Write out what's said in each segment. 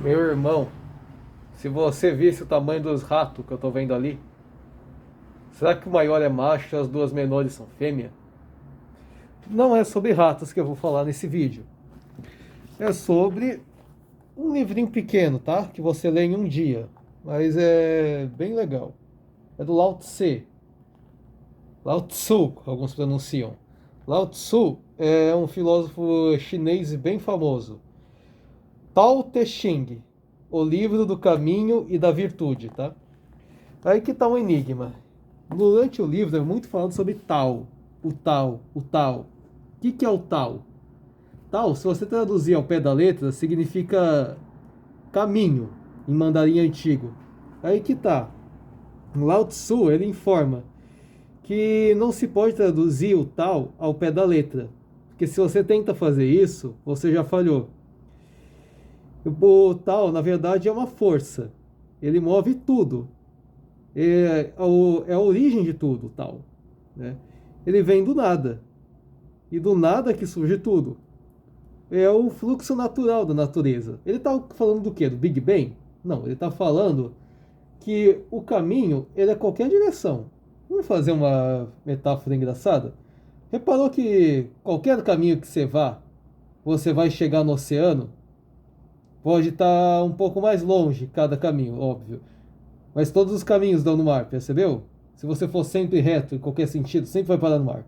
Meu irmão, se você visse o tamanho dos ratos que eu tô vendo ali, será que o maior é macho e as duas menores são fêmea? Não é sobre ratos que eu vou falar nesse vídeo. É sobre um livrinho pequeno, tá? Que você lê em um dia. Mas é bem legal. É do Lao Tse. Lao Tzu, alguns pronunciam. Lao Tzu é um filósofo chinês bem famoso. Tao Te Ching, o livro do caminho e da virtude, tá? Aí que tá um enigma. Durante o livro é muito falado sobre Tao, o Tao, o Tao. O que é o Tao? Tao, se você traduzir ao pé da letra, significa caminho, em mandarim antigo. Aí que tá. Lao Tzu, ele informa que não se pode traduzir o Tao ao pé da letra. Porque se você tenta fazer isso, você já falhou. O Tao, na verdade, é uma força. Ele move tudo. É a origem de tudo, tal. Né? Ele vem do nada. E do nada que surge tudo. É o fluxo natural da natureza. Ele está falando do quê? Do Big Bang? Não, ele está falando que o caminho ele é qualquer direção. Vamos fazer uma metáfora engraçada? Reparou que qualquer caminho que você vai chegar no oceano? Pode estar um pouco mais longe cada caminho, óbvio. Mas todos os caminhos dão no mar, percebeu? Se você for sempre reto em qualquer sentido, sempre vai parar no mar.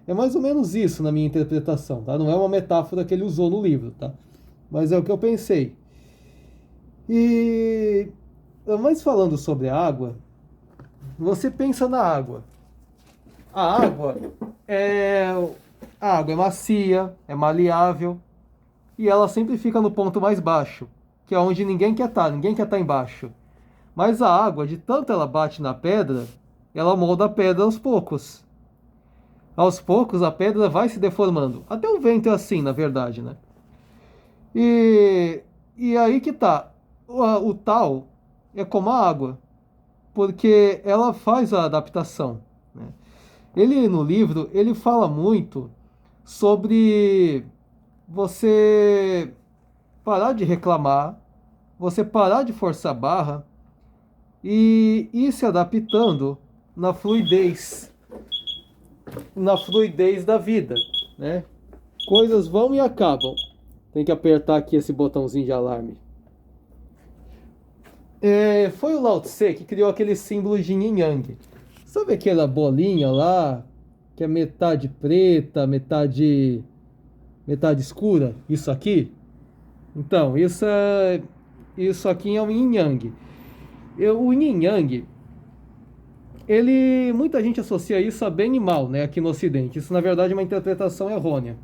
É mais ou menos isso na minha interpretação, tá? Não é uma metáfora que ele usou no livro, tá? Mas é o que eu pensei. E mas falando sobre a água, você pensa na água. A água é a água é macia, é maleável e ela sempre fica no ponto mais baixo, que é onde ninguém quer estar embaixo. Mas a água, de tanto ela bate na pedra, ela molda a pedra aos poucos. Aos poucos a pedra vai se deformando. Até o vento é assim, na verdade, né? E, e aí que tá. O tal é como a água, porque ela faz a adaptação. Né? Ele no livro ele fala muito sobre você parar de reclamar, você parar de forçar a barra e ir se adaptando na fluidez, na fluidez da vida, né? Coisas vão e acabam. Tem que apertar aqui esse botãozinho de alarme. Foi o Lao Tse que criou aquele símbolo de Yin Yang. Sabe aquela bolinha lá que é metade preta, metade escura? Isso aqui? Então, isso aqui é um Yin Yang. O Yin Yang, muita gente associa isso a bem e mal, né, aqui no Ocidente. Isso na verdade é uma interpretação errônea.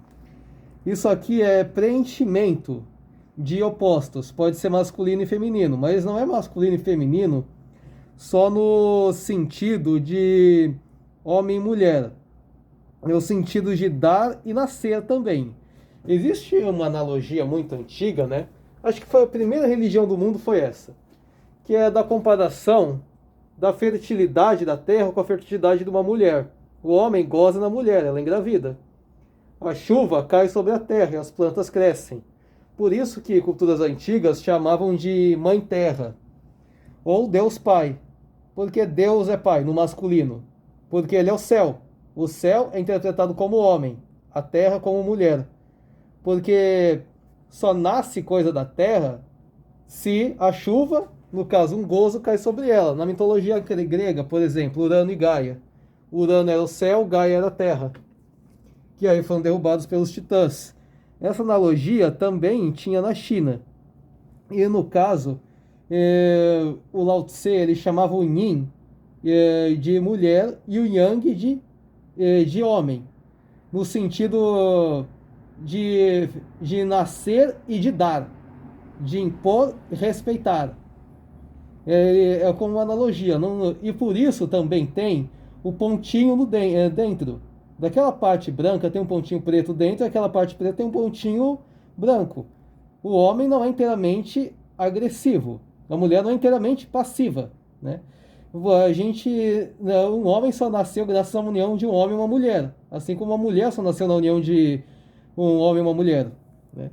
Isso aqui é preenchimento de opostos. Pode ser masculino e feminino, mas não é masculino e feminino só no sentido de homem e mulher. É o sentido de dar e nascer também. Existe uma analogia muito antiga, né? Acho que foi a primeira religião do mundo foi essa, que é da comparação da fertilidade da terra com a fertilidade de uma mulher. O homem goza na mulher, ela engravida. A chuva cai sobre a terra e as plantas crescem. Por isso que culturas antigas chamavam de Mãe Terra ou Deus Pai. Porque Deus é Pai no masculino. Porque ele é o céu. O céu é interpretado como homem, a terra como mulher. Porque só nasce coisa da terra se a chuva, no caso um gozo, cai sobre ela. Na mitologia grega, por exemplo, Urano e Gaia. Urano era o céu, Gaia era a terra, que aí foram derrubados pelos titãs. Essa analogia também tinha na China. E no caso, o Lao Tse ele chamava o Yin de mulher e o Yang de homem, no sentido de nascer e de dar, de impor e respeitar. É como uma analogia. Não, e por isso também tem o pontinho dentro. Daquela parte branca tem um pontinho preto dentro, e aquela parte preta tem um pontinho branco. O homem não é inteiramente agressivo. A mulher não é inteiramente passiva. Né? A gente, um homem só nasceu graças à união de um homem e uma mulher. Assim como uma mulher só nasceu na união de um homem e uma mulher. Né?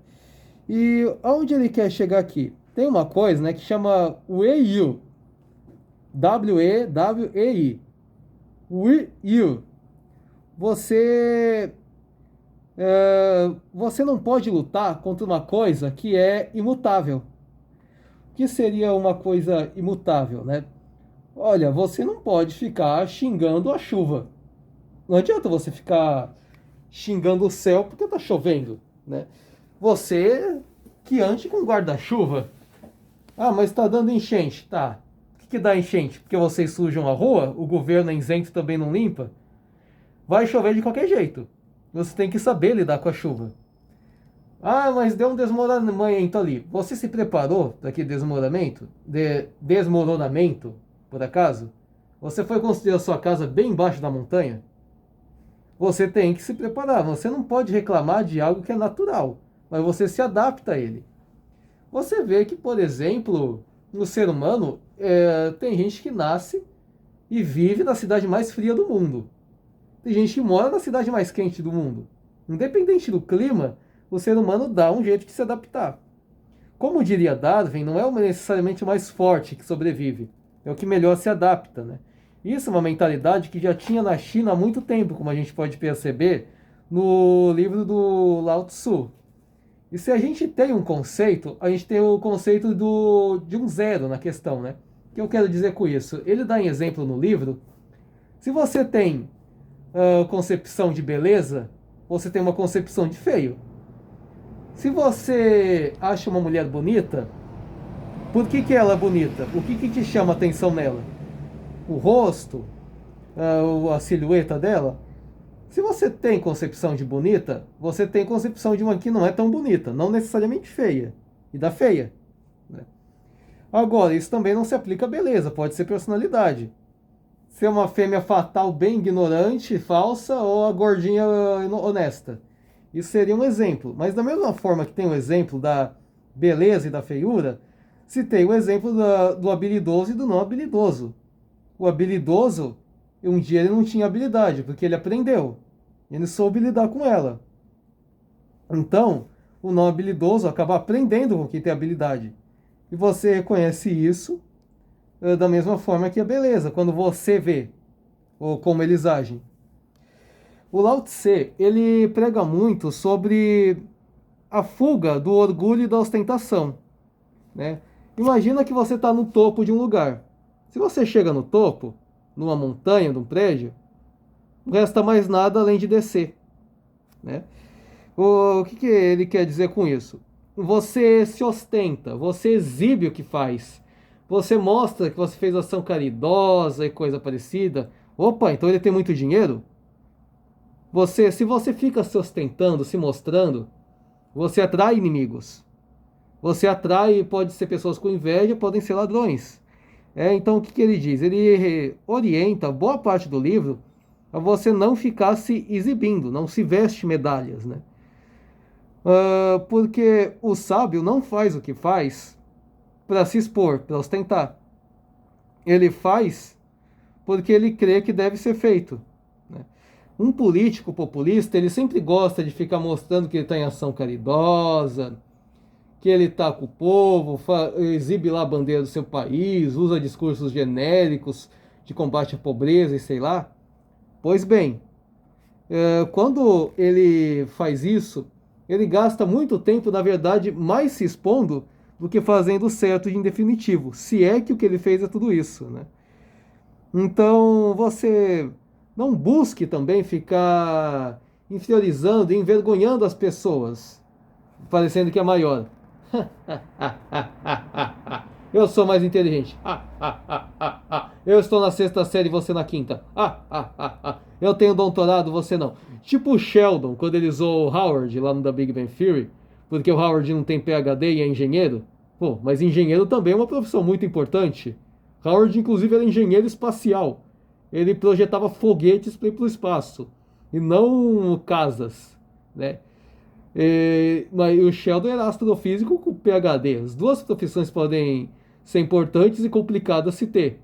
E aonde ele quer chegar aqui? Tem uma coisa, né, que chama WEIU. W-E-W-E-I. WEIU. Você, você não pode lutar contra uma coisa que é imutável. O que seria uma coisa imutável, né? Olha, você não pode ficar xingando a chuva. Não adianta você ficar xingando o céu porque tá chovendo, né? Você que ande com guarda-chuva. Ah, mas tá dando enchente. Tá. O que dá enchente? Porque vocês sujam a rua? O governo é isento também não limpa? Vai chover de qualquer jeito. Você tem que saber lidar com a chuva. Ah, mas deu um desmoronamento ali. Você se preparou para aquele desmoronamento, por acaso? Você foi construir a sua casa bem embaixo da montanha? Você tem que se preparar. Você não pode reclamar de algo que é natural, mas você se adapta a ele. Você vê que, por exemplo, no ser humano, tem gente que nasce e vive na cidade mais fria do mundo. Tem gente que mora na cidade mais quente do mundo. Independente do clima, o ser humano dá um jeito de se adaptar. Como diria Darwin, não é necessariamente o mais forte que sobrevive, é o que melhor se adapta, né? Isso é uma mentalidade que já tinha na China há muito tempo, como a gente pode perceber no livro do Lao Tzu. E se a gente tem um conceito, a gente tem o conceito de um zero na questão, né? O que eu quero dizer com isso? Ele dá em exemplo no livro, se você tem concepção de beleza, você tem uma concepção de feio. Se você acha uma mulher bonita, por que ela é bonita? O que te chama a atenção nela? O rosto? A silhueta dela? Se você tem concepção de bonita, você tem concepção de uma que não é tão bonita, não necessariamente feia, e da feia, né? Agora, isso também não se aplica a beleza, pode ser personalidade. Ser uma fêmea fatal bem ignorante, falsa, ou a gordinha honesta. Isso seria um exemplo. Mas da mesma forma que tem o exemplo da beleza e da feiura, se tem o exemplo do habilidoso e do não habilidoso. O habilidoso, um dia ele não tinha habilidade, porque ele aprendeu. Ele soube lidar com ela. Então, o não habilidoso acaba aprendendo com quem tem habilidade. E você reconhece isso da mesma forma que a beleza, quando você vê ou como eles agem. O Lao Tse, ele prega muito sobre a fuga do orgulho e da ostentação, né? Imagina que você está no topo de um lugar. Se você chega no topo, numa montanha, num prédio, não resta mais nada além de descer, né? O que ele quer dizer com isso? Você se ostenta, você exibe o que faz, você mostra que você fez ação caridosa e coisa parecida. Opa, então ele tem muito dinheiro? Se você fica se ostentando, se mostrando, você atrai inimigos. Você atrai, pode ser pessoas com inveja, podem ser ladrões. Então o que ele diz? Ele orienta boa parte do livro a você não ficar se exibindo, não se veste medalhas, né? Porque o sábio não faz o que faz para se expor, para ostentar. Ele faz porque ele crê que deve ser feito, né? Um político populista, ele sempre gosta de ficar mostrando que ele está em ação caridosa, que ele está com o povo, exibe lá a bandeira do seu país, usa discursos genéricos de combate à pobreza e sei lá. Pois bem, quando ele faz isso, ele gasta muito tempo, na verdade, mais se expondo do que fazendo o certo em definitivo, se é que o que ele fez é tudo isso, né? Então, você não busque também ficar inferiorizando e envergonhando as pessoas, parecendo que é maior. Eu sou mais inteligente. Eu estou na sexta série e você na quinta. Eu tenho doutorado, você não. Tipo o Sheldon, quando ele zoou o Howard lá no The Big Bang Theory, porque o Howard não tem PhD e é engenheiro. Pô, mas engenheiro também é uma profissão muito importante. Howard, inclusive, era engenheiro espacial. Ele projetava foguetes para ir para o espaço, e não casas, né? Mas o Sheldon era astrofísico com PhD. As duas profissões podem ser importantes e complicadas se ter.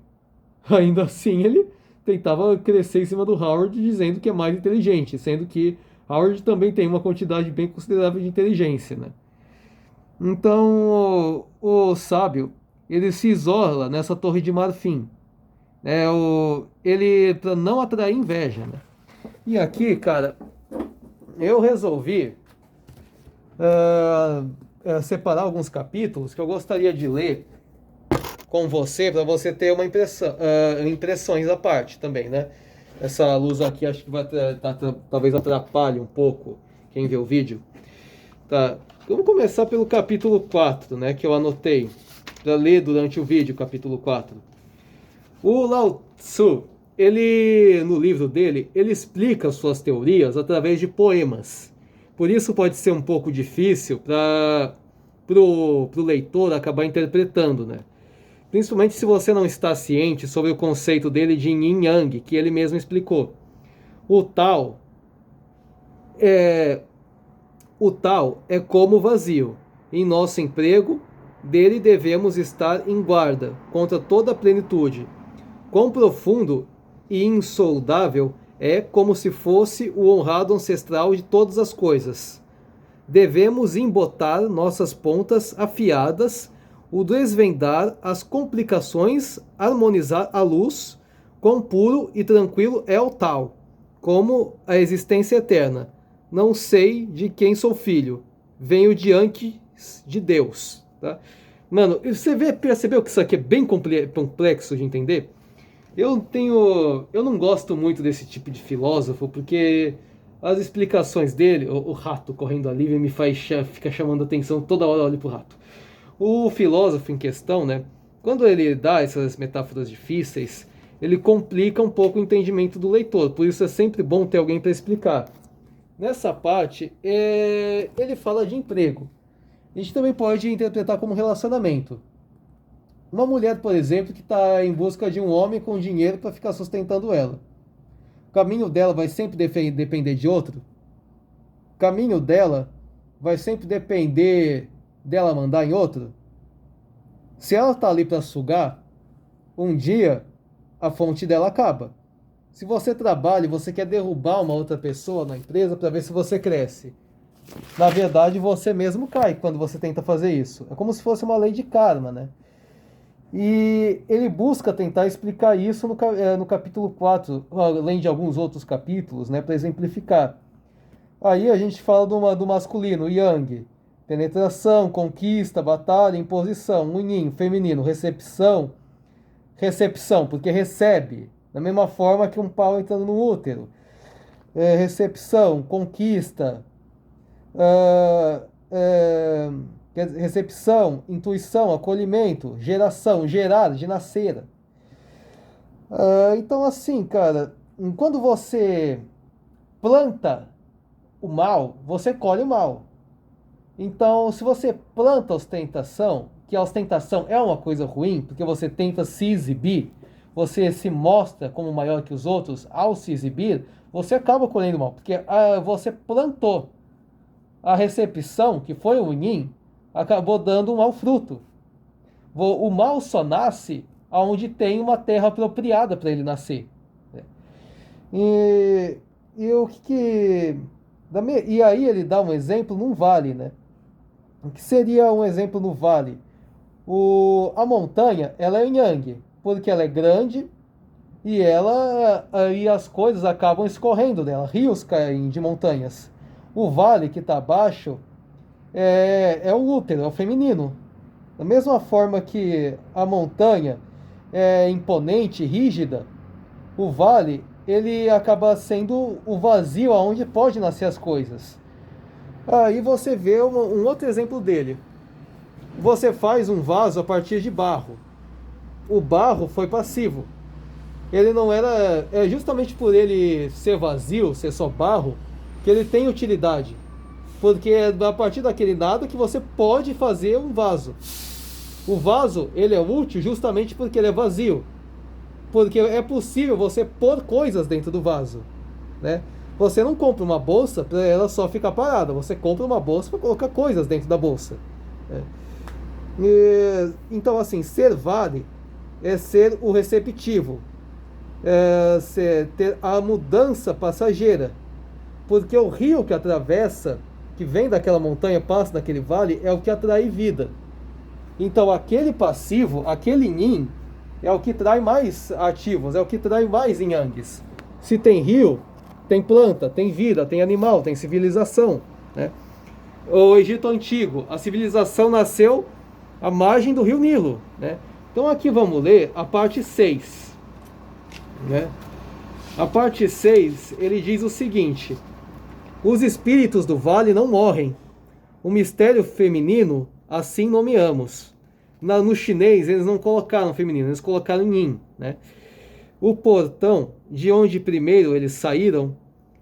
Ainda assim, ele tentava crescer em cima do Howard, dizendo que é mais inteligente, sendo que Howard também tem uma quantidade bem considerável de inteligência, né? Então, o sábio, ele se isola nessa torre de marfim, ele para não atrair inveja, né? E aqui, cara, eu resolvi separar alguns capítulos que eu gostaria de ler com você, para você ter uma impressão, impressões à parte também, né? Essa luz aqui acho que vai talvez atrapalhe um pouco quem vê o vídeo. Tá, vamos começar pelo capítulo 4, né, que eu anotei para ler durante o vídeo, capítulo 4. O Lao Tzu, ele, no livro dele, ele explica suas teorias através de poemas. Por isso pode ser um pouco difícil para o leitor acabar interpretando, né? Principalmente se você não está ciente sobre o conceito dele de yin yang, que ele mesmo explicou. O tal é como vazio. Em nosso emprego, dele devemos estar em guarda contra toda a plenitude. Quão profundo e insondável é, como se fosse o honrado ancestral de todas as coisas. Devemos embotar nossas pontas afiadas, o desvendar as complicações, harmonizar a luz, quão puro e tranquilo é o tal, como a existência eterna. Não sei de quem sou filho, venho diante de Deus. Tá? Mano, você percebeu que isso aqui é bem complexo de entender? Eu não gosto muito desse tipo de filósofo, porque as explicações dele, o rato correndo ali me fica chamando a atenção, toda hora eu olho pro rato. O filósofo em questão, né, quando ele dá essas metáforas difíceis, ele complica um pouco o entendimento do leitor, por isso é sempre bom ter alguém para explicar. Nessa parte, ele fala de emprego. A gente também pode interpretar como relacionamento. Uma mulher, por exemplo, que está em busca de um homem com dinheiro para ficar sustentando ela. O caminho dela vai sempre depender de outro? O caminho dela vai sempre depender dela mandar em outro? Se ela está ali para sugar, um dia a fonte dela acaba. Se você trabalha e você quer derrubar uma outra pessoa na empresa para ver se você cresce, na verdade você mesmo cai quando você tenta fazer isso. É como se fosse uma lei de karma, né? E ele busca tentar explicar isso no capítulo 4, além de alguns outros capítulos, né, para exemplificar. Aí a gente fala do masculino, yang, penetração, conquista, batalha, imposição, yin, feminino, recepção, porque recebe, da mesma forma que um pau entrando no útero. Recepção, conquista, recepção, intuição, acolhimento, geração, gerar, de nascer. Então, assim, cara, quando você planta o mal, você colhe o mal. Então, se você planta a ostentação, que a ostentação é uma coisa ruim, porque você tenta se exibir, você se mostra como maior que os outros ao se exibir, você acaba colhendo mal, porque você plantou. A recepção, que foi o yin, acabou dando um mau fruto. O mal só nasce onde tem uma terra apropriada para ele nascer. E o que e aí ele dá um exemplo num vale, né? O que seria um exemplo no vale? A montanha, ela é yang, porque ela é grande e as coisas acabam escorrendo dela. Rios caem de montanhas. O vale que está abaixo é o útero, é o feminino. Da mesma forma que a montanha é imponente, rígida, o vale ele acaba sendo o vazio aonde pode nascer as coisas. Aí você vê um outro exemplo dele. Você faz um vaso a partir de barro. O barro foi passivo. Ele não era. É justamente por ele ser vazio, ser só barro, que ele tem utilidade. Porque é a partir daquele nada que você pode fazer um vaso. O vaso, ele é útil justamente porque ele é vazio. Porque é possível você pôr coisas dentro do vaso, né? Você não compra uma bolsa para ela só ficar parada. Você compra uma bolsa para colocar coisas dentro da bolsa. Então, assim, ser vale é ser o receptivo. Ter a mudança passageira. Porque o rio que atravessa, que vem daquela montanha, passa naquele vale, é o que atrai vida. Então aquele passivo, aquele yin, é o que trai mais ativos, é o que trai mais yangs. Se tem rio, tem planta, tem vida, tem animal, tem civilização, né? O Egito Antigo, a civilização nasceu à margem do rio Nilo, né? Então aqui vamos ler a parte 6, né? A parte 6, ele diz o seguinte: os espíritos do vale não morrem. O mistério feminino, assim nomeamos. No chinês, eles não colocaram feminino, eles colocaram yin, né? O portão, de onde primeiro eles saíram,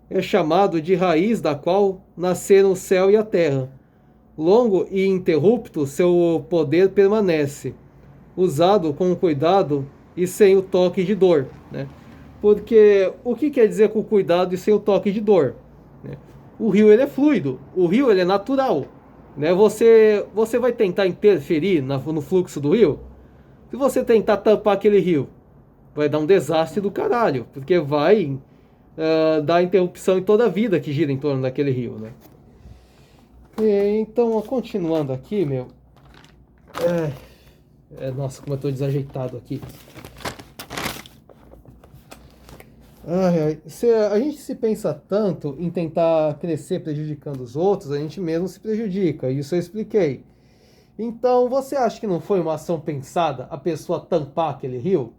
é chamado de raiz da qual nasceram o céu e a terra. Longo e interrupto, seu poder permanece, usado com cuidado e sem o toque de dor, né? Porque o que quer dizer com cuidado e sem o toque de dor? O rio ele é fluido, o rio ele é natural, né? Você vai tentar interferir no fluxo do rio? Se você tentar tampar aquele rio, vai dar um desastre do caralho, porque vai dar interrupção em toda a vida que gira em torno daquele rio, né? Então, continuando aqui, meu. Nossa, como eu estou desajeitado aqui. Se a gente se pensa tanto em tentar crescer prejudicando os outros, a gente mesmo se prejudica. Isso eu expliquei. Então, você acha que não foi uma ação pensada a pessoa tampar aquele rio?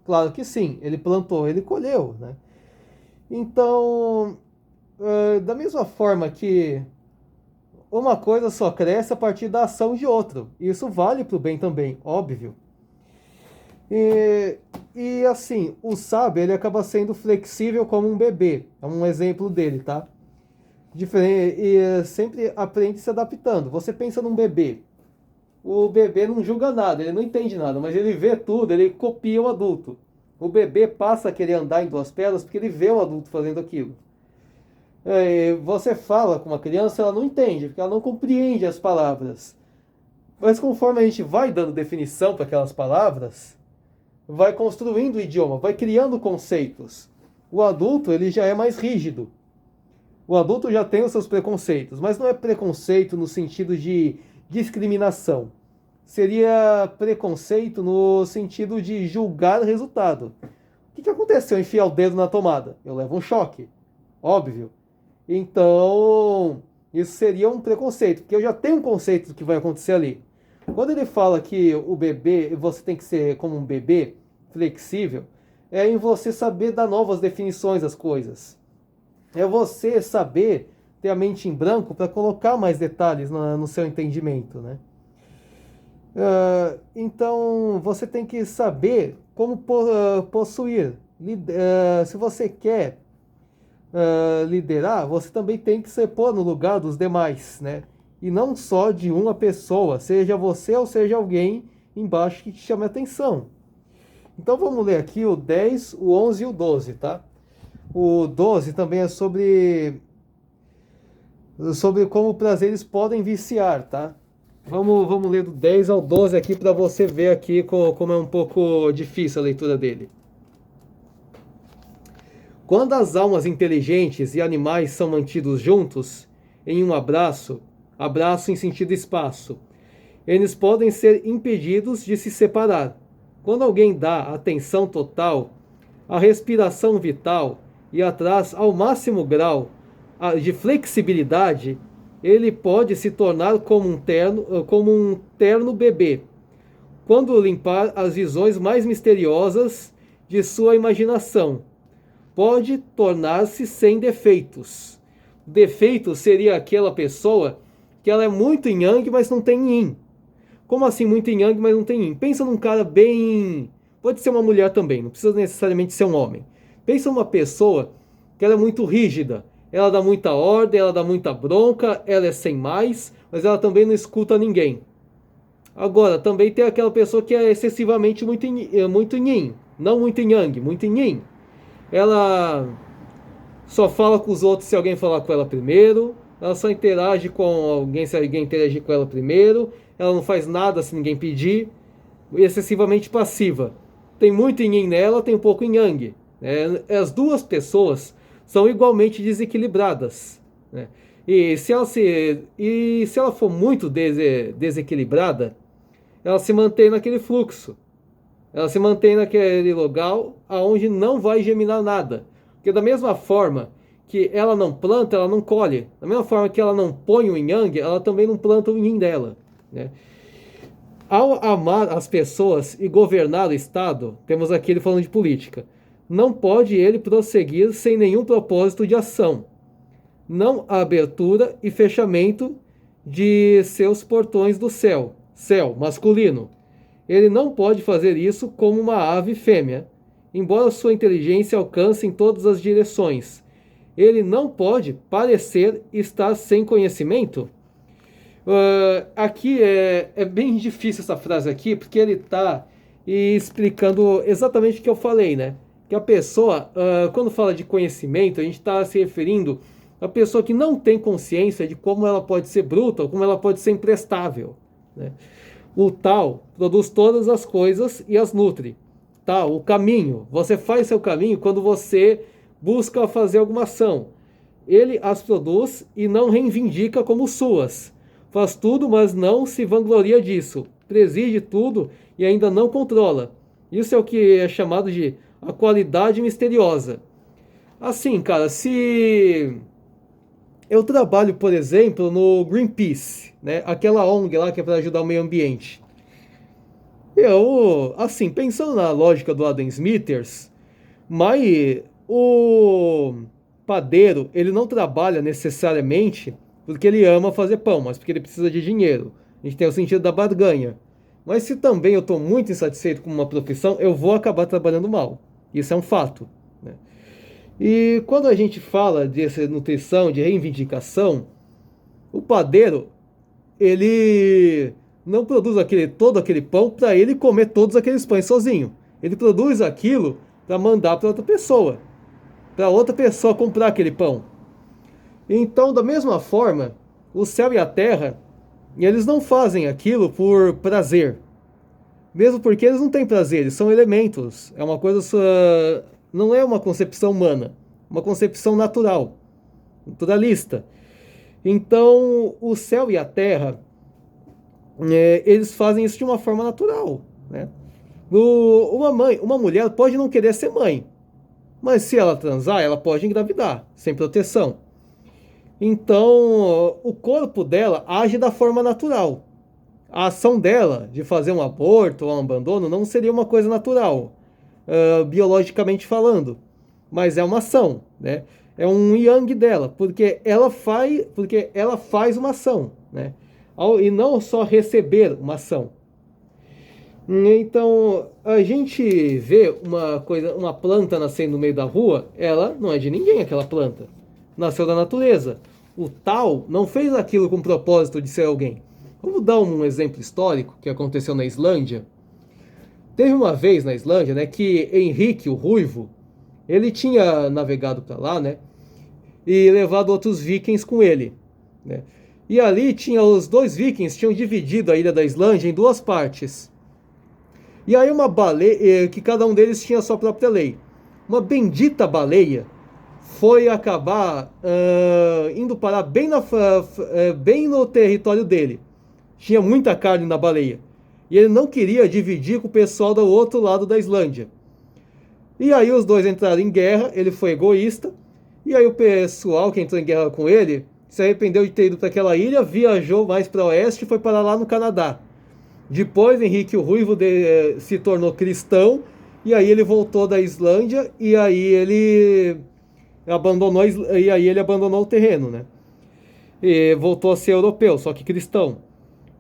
Claro que sim. Ele plantou, ele colheu, né? Então, da mesma forma que uma coisa só cresce a partir da ação de outro. Isso vale para o bem também, óbvio. E assim, o sábio ele acaba sendo flexível como um bebê. É um exemplo dele, tá? E sempre aprende se adaptando. Você pensa num bebê. O bebê não julga nada, ele não entende nada, mas ele vê tudo, ele copia o adulto. O bebê passa a querer andar em duas pernas porque ele vê o adulto fazendo aquilo. Você fala com uma criança, ela não entende, porque ela não compreende as palavras. Mas conforme a gente vai dando definição para aquelas palavras, vai construindo o idioma, vai criando conceitos. O adulto, ele já é mais rígido. O adulto já tem os seus preconceitos, mas não é preconceito no sentido de discriminação. Seria preconceito no sentido de julgar o resultado. O que aconteceu? Enfiar o dedo na tomada? Eu levo um choque, óbvio. Então, isso seria um preconceito, porque eu já tenho um conceito do que vai acontecer ali. Quando ele fala que o bebê, você tem que ser como um bebê, flexível, é em você saber dar novas definições às coisas. É você saber ter a mente em branco para colocar mais detalhes no seu entendimento, né? Então, você tem que saber como possuir. Se você quer liderar, você também tem que se pôr no lugar dos demais, né? E não só de uma pessoa, seja você ou seja alguém embaixo que te chame a atenção. Então vamos ler aqui o 10, o 11 e o 12, tá? O 12 também é sobre como prazeres podem viciar, tá? Vamos ler do 10 ao 12 aqui para você ver aqui como é um pouco difícil a leitura dele. Quando as almas inteligentes e animais são mantidos juntos em um abraço em sentido espaço, eles podem ser impedidos de se separar. Quando alguém dá atenção total à respiração vital e atrás ao máximo grau de flexibilidade, ele pode se tornar como um terno bebê, quando limpar as visões mais misteriosas de sua imaginação. Pode tornar-se sem defeitos. Defeito seria aquela pessoa que ela é muito yang, mas não tem yin. Como assim muito yang, mas não tem yin? Pensa num cara bem... Pode ser uma mulher também, não precisa necessariamente ser um homem. Pensa numa pessoa que ela é muito rígida. Ela dá muita ordem, ela dá muita bronca, ela é sem mais, mas ela também não escuta ninguém. Agora, também tem aquela pessoa que é excessivamente muito yin, não muito yang, muito yin. Ela só fala com os outros se alguém falar com ela primeiro, ela só interage com alguém se alguém interagir com ela primeiro, ela não faz nada se ninguém pedir, excessivamente passiva. Tem muito yin nela, tem um pouco yang. As duas pessoas são igualmente desequilibradas, né? E se ela for muito desequilibrada, ela se mantém naquele fluxo. Ela se mantém naquele local aonde não vai germinar nada. Porque da mesma forma que ela não planta, ela não colhe. Da mesma forma que ela não põe o yang, ela também não planta o yin dela, né? Ao amar as pessoas e governar o Estado, temos aqui ele falando de política, não pode ele prosseguir sem nenhum propósito de ação, não a abertura e fechamento de seus portões do céu, céu masculino. Ele não pode fazer isso como uma ave fêmea, embora sua inteligência alcance em todas as direções. Ele não pode parecer estar sem conhecimento. Aqui é bem difícil essa frase aqui, porque ele está explicando exatamente o que eu falei, né? Que a pessoa, quando fala de conhecimento, a gente está se referindo à pessoa que não tem consciência de como ela pode ser bruta ou como ela pode ser imprestável, né? O tal produz todas as coisas e as nutre. Tal, o caminho, você faz seu caminho quando você busca fazer alguma ação. Ele as produz e não reivindica como suas. Faz tudo, mas não se vangloria disso. Preside tudo e ainda não controla. Isso é o que é chamado de a qualidade misteriosa. Assim, cara, se eu trabalho, por exemplo, no Greenpeace, né? Aquela ONG lá que é para ajudar o meio ambiente. Eu, assim, pensando na lógica do Adam Smithers, mas o padeiro, ele não trabalha necessariamente porque ele ama fazer pão, mas porque ele precisa de dinheiro. A gente tem o sentido da barganha. Mas se também eu estou muito insatisfeito com uma profissão, eu vou acabar trabalhando mal. Isso é um fato, né? E quando a gente fala dessa nutrição, de reivindicação, o padeiro, ele não produz todo aquele pão para ele comer todos aqueles pães sozinho. Ele produz aquilo para mandar para outra pessoa comprar aquele pão. Então, da mesma forma, o céu e a terra, eles não fazem aquilo por prazer. Mesmo porque eles não têm prazer, eles são elementos. É uma coisa, não é uma concepção humana, uma concepção natural, naturalista. Então, o céu e a terra, eles fazem isso de uma forma natural, né? Uma mulher pode não querer ser mãe, mas se ela transar, ela pode engravidar, sem proteção. Então, o corpo dela age da forma natural. A ação dela de fazer um aborto ou um abandono não seria uma coisa natural, biologicamente falando, mas é uma ação, né? É um yang dela, porque ela faz uma ação, né? E não só receber uma ação. Então, a gente vê uma planta nascendo no meio da rua, ela não é de ninguém, aquela planta. Nasceu da natureza. O tal não fez aquilo com o propósito de ser alguém. Vamos dar um exemplo histórico que aconteceu na Islândia. Teve uma vez na Islândia, né, que Henrique, o Ruivo, ele tinha navegado para lá, né, e levado outros vikings com ele, né? E ali os dois vikings tinham dividido a ilha da Islândia em duas partes. E aí uma baleia, que cada um deles tinha a sua própria lei. Uma bendita baleia foi acabar indo parar bem no território dele. Tinha muita carne na baleia. E ele não queria dividir com o pessoal do outro lado da Islândia. E aí os dois entraram em guerra, ele foi egoísta. E aí o pessoal que entrou em guerra com ele se arrependeu de ter ido para aquela ilha, viajou mais para oeste e foi parar lá no Canadá. Depois Henrique o Ruivo se tornou cristão, e aí ele voltou da Islândia, e aí ele abandonou o terreno, né? E voltou a ser europeu, só que cristão.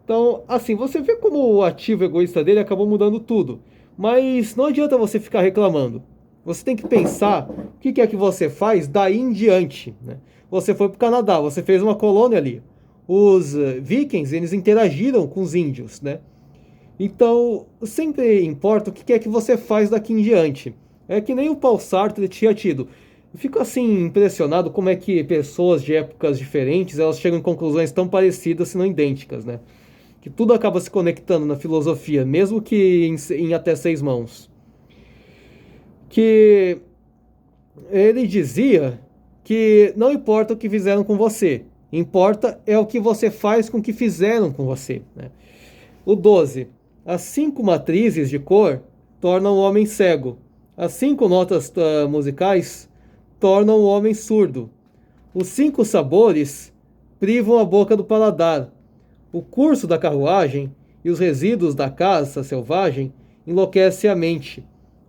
Então, assim, você vê como o ativo egoísta dele acabou mudando tudo. Mas não adianta você ficar reclamando. Você tem que pensar o que é que você faz daí em diante, né? Você foi para o Canadá, você fez uma colônia ali. Os vikings, eles interagiram com os índios, né? Então, sempre importa o que é que você faz daqui em diante. É que nem o Paul Sartre tinha tido. Eu fico assim impressionado como é que pessoas de épocas diferentes, elas chegam em conclusões tão parecidas, se não idênticas, né? Que tudo acaba se conectando na filosofia, mesmo que em até 6 mãos. Que ele dizia que não importa o que fizeram com você, Importa é o que você faz com o que fizeram com você, né? O 12. As 5 matrizes de cor tornam o homem cego. As 5 notas musicais tornam o homem surdo. Os 5 sabores privam a boca do paladar. O curso da carruagem e os resíduos da caça selvagem enlouquecem a mente.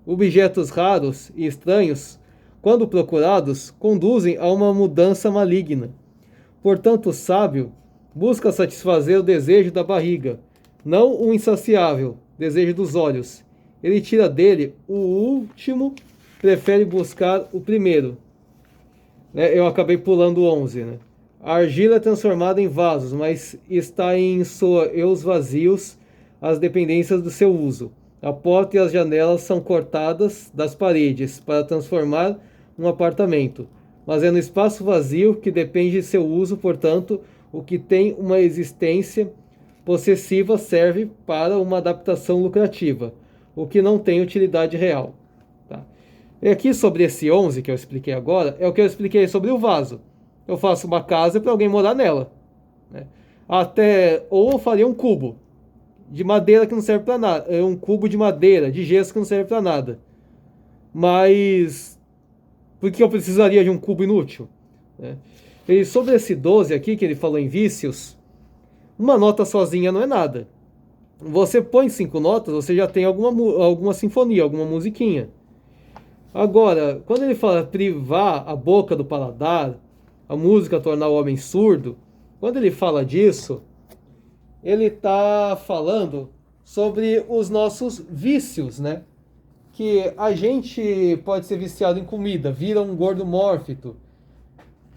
Objetos raros e estranhos, quando procurados, conduzem a uma mudança maligna. Portanto, o sábio busca satisfazer o desejo da barriga, não o insaciável desejo dos olhos. Ele tira dele o último, prefere buscar o primeiro. Eu acabei pulando o 11, né? A argila é transformada em vasos, mas está em seus vazios as dependências do seu uso. A porta e as janelas são cortadas das paredes para transformar um apartamento. Mas é no espaço vazio que depende de seu uso, portanto, o que tem uma existência possessiva serve para uma adaptação lucrativa, o que não tem utilidade real. Tá? E aqui sobre esse 11 que eu expliquei agora, é o que eu expliquei sobre o vaso. Eu faço uma casa para alguém morar nela, né? Ou eu faria um cubo de madeira que não serve para nada, um cubo de madeira, de gesso que não serve para nada. Mas por que eu precisaria de um cubo inútil, né? E sobre esse 12 aqui, que ele falou em vícios, uma nota sozinha não é nada. Você põe 5 notas, você já tem alguma sinfonia, alguma musiquinha. Agora, quando ele fala privar a boca do paladar, a música tornar o homem surdo, quando ele fala disso, ele está falando sobre os nossos vícios, né? Que a gente pode ser viciado em comida, vira um gordo mórfido,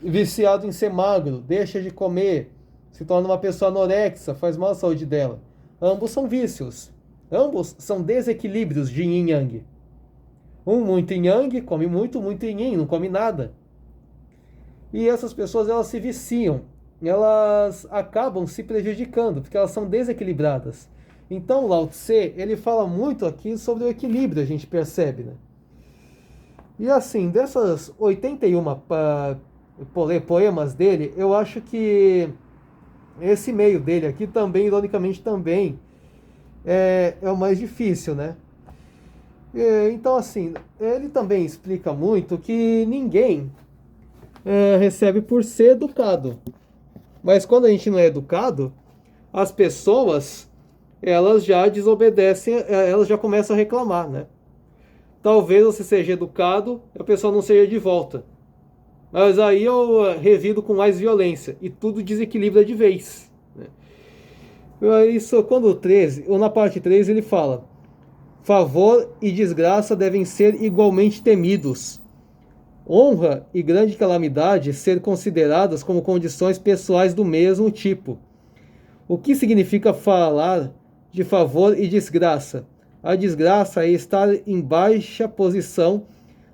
viciado em ser magro, deixa de comer, se torna uma pessoa anorexa, faz mal à saúde dela. Ambos são vícios. Ambos são desequilíbrios de yin e yang. Um muito yin yang, come muito, muito yin yin, não come nada. E essas pessoas, elas se viciam. Elas acabam se prejudicando, porque elas são desequilibradas. Então, Lao Tse, ele fala muito aqui sobre o equilíbrio, a gente percebe, né? E assim, dessas 81 poemas dele, eu acho que esse meio dele aqui também, ironicamente, também é o mais difícil, né? Então, assim, ele também explica muito que ninguém recebe por ser educado. Mas quando a gente não é educado, as pessoas, elas já desobedecem, elas já começam a reclamar, né? Talvez você seja educado e a pessoa não seja de volta. Mas aí eu revido com mais violência e tudo desequilibra de vez, né? Isso, quando o 13, ou na parte 3, ele fala: favor e desgraça devem ser igualmente temidos. Honra e grande calamidade ser consideradas como condições pessoais do mesmo tipo. O que significa falar de favor e desgraça? A desgraça é estar em baixa posição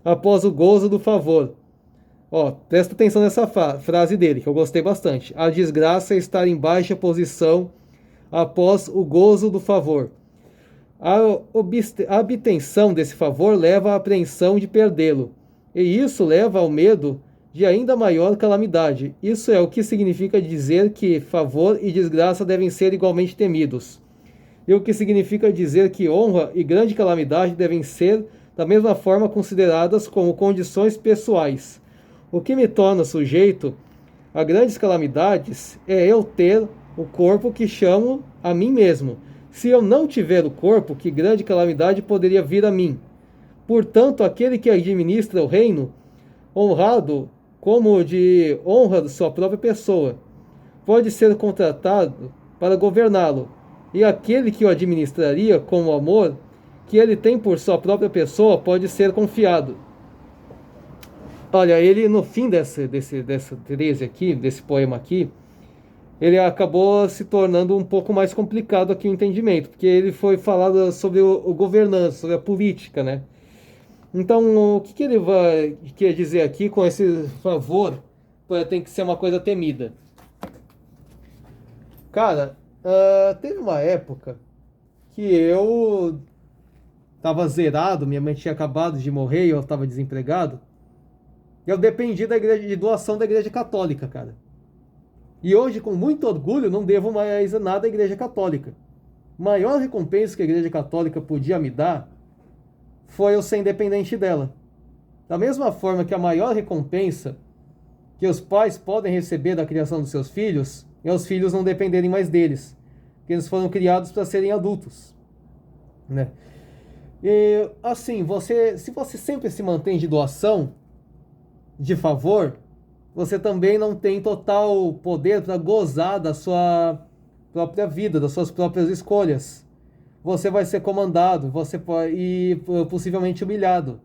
após o gozo do favor. Presta atenção nessa frase dele, que eu gostei bastante. A desgraça é estar em baixa posição após o gozo do favor. A obtenção desse favor leva à apreensão de perdê-lo. E isso leva ao medo de ainda maior calamidade. Isso é o que significa dizer que favor e desgraça devem ser igualmente temidos. E o que significa dizer que honra e grande calamidade devem ser, da mesma forma, consideradas como condições pessoais. O que me torna sujeito a grandes calamidades é eu ter o corpo que chamo a mim mesmo. Se eu não tiver o corpo, que grande calamidade poderia vir a mim? Portanto, aquele que administra o reino, honrado como de honra de sua própria pessoa, pode ser contratado para governá-lo, e aquele que o administraria com o amor que ele tem por sua própria pessoa pode ser confiado. Olha, ele no fim dessa 13 aqui, desse poema aqui, ele acabou se tornando um pouco mais complicado aqui o entendimento, porque ele foi falado sobre o governança, sobre a política, né? Então, o que ele quer dizer aqui com esse favor? Tem que ser uma coisa temida. Cara, teve uma época que eu tava zerado, minha mãe tinha acabado de morrer e eu tava desempregado. Eu dependi da igreja, de doação da igreja católica, cara. E hoje, com muito orgulho, não devo mais nada à Igreja Católica. Maior recompensa que a Igreja Católica podia me dar foi eu ser independente dela. Da mesma forma que a maior recompensa que os pais podem receber da criação dos seus filhos é os filhos não dependerem mais deles, porque eles foram criados para serem adultos, né? E assim, se você sempre se mantém de doação, de favor, você também não tem total poder para gozar da sua própria vida, das suas próprias escolhas. Você vai ser comandado, e possivelmente humilhado.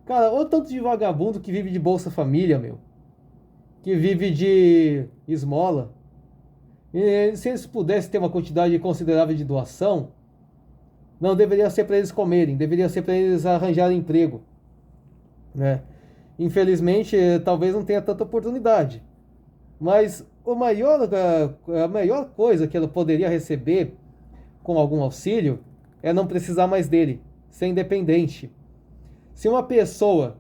Cara, olha o tanto de vagabundo que vive de Bolsa Família, meu. Que vive de esmola. E se eles pudessem ter uma quantidade considerável de doação, não deveria ser para eles comerem, deveria ser para eles arranjarem emprego, né? Infelizmente, talvez não tenha tanta oportunidade. Mas a maior coisa que ela poderia receber com algum auxílio é não precisar mais dele, ser independente. Se uma pessoa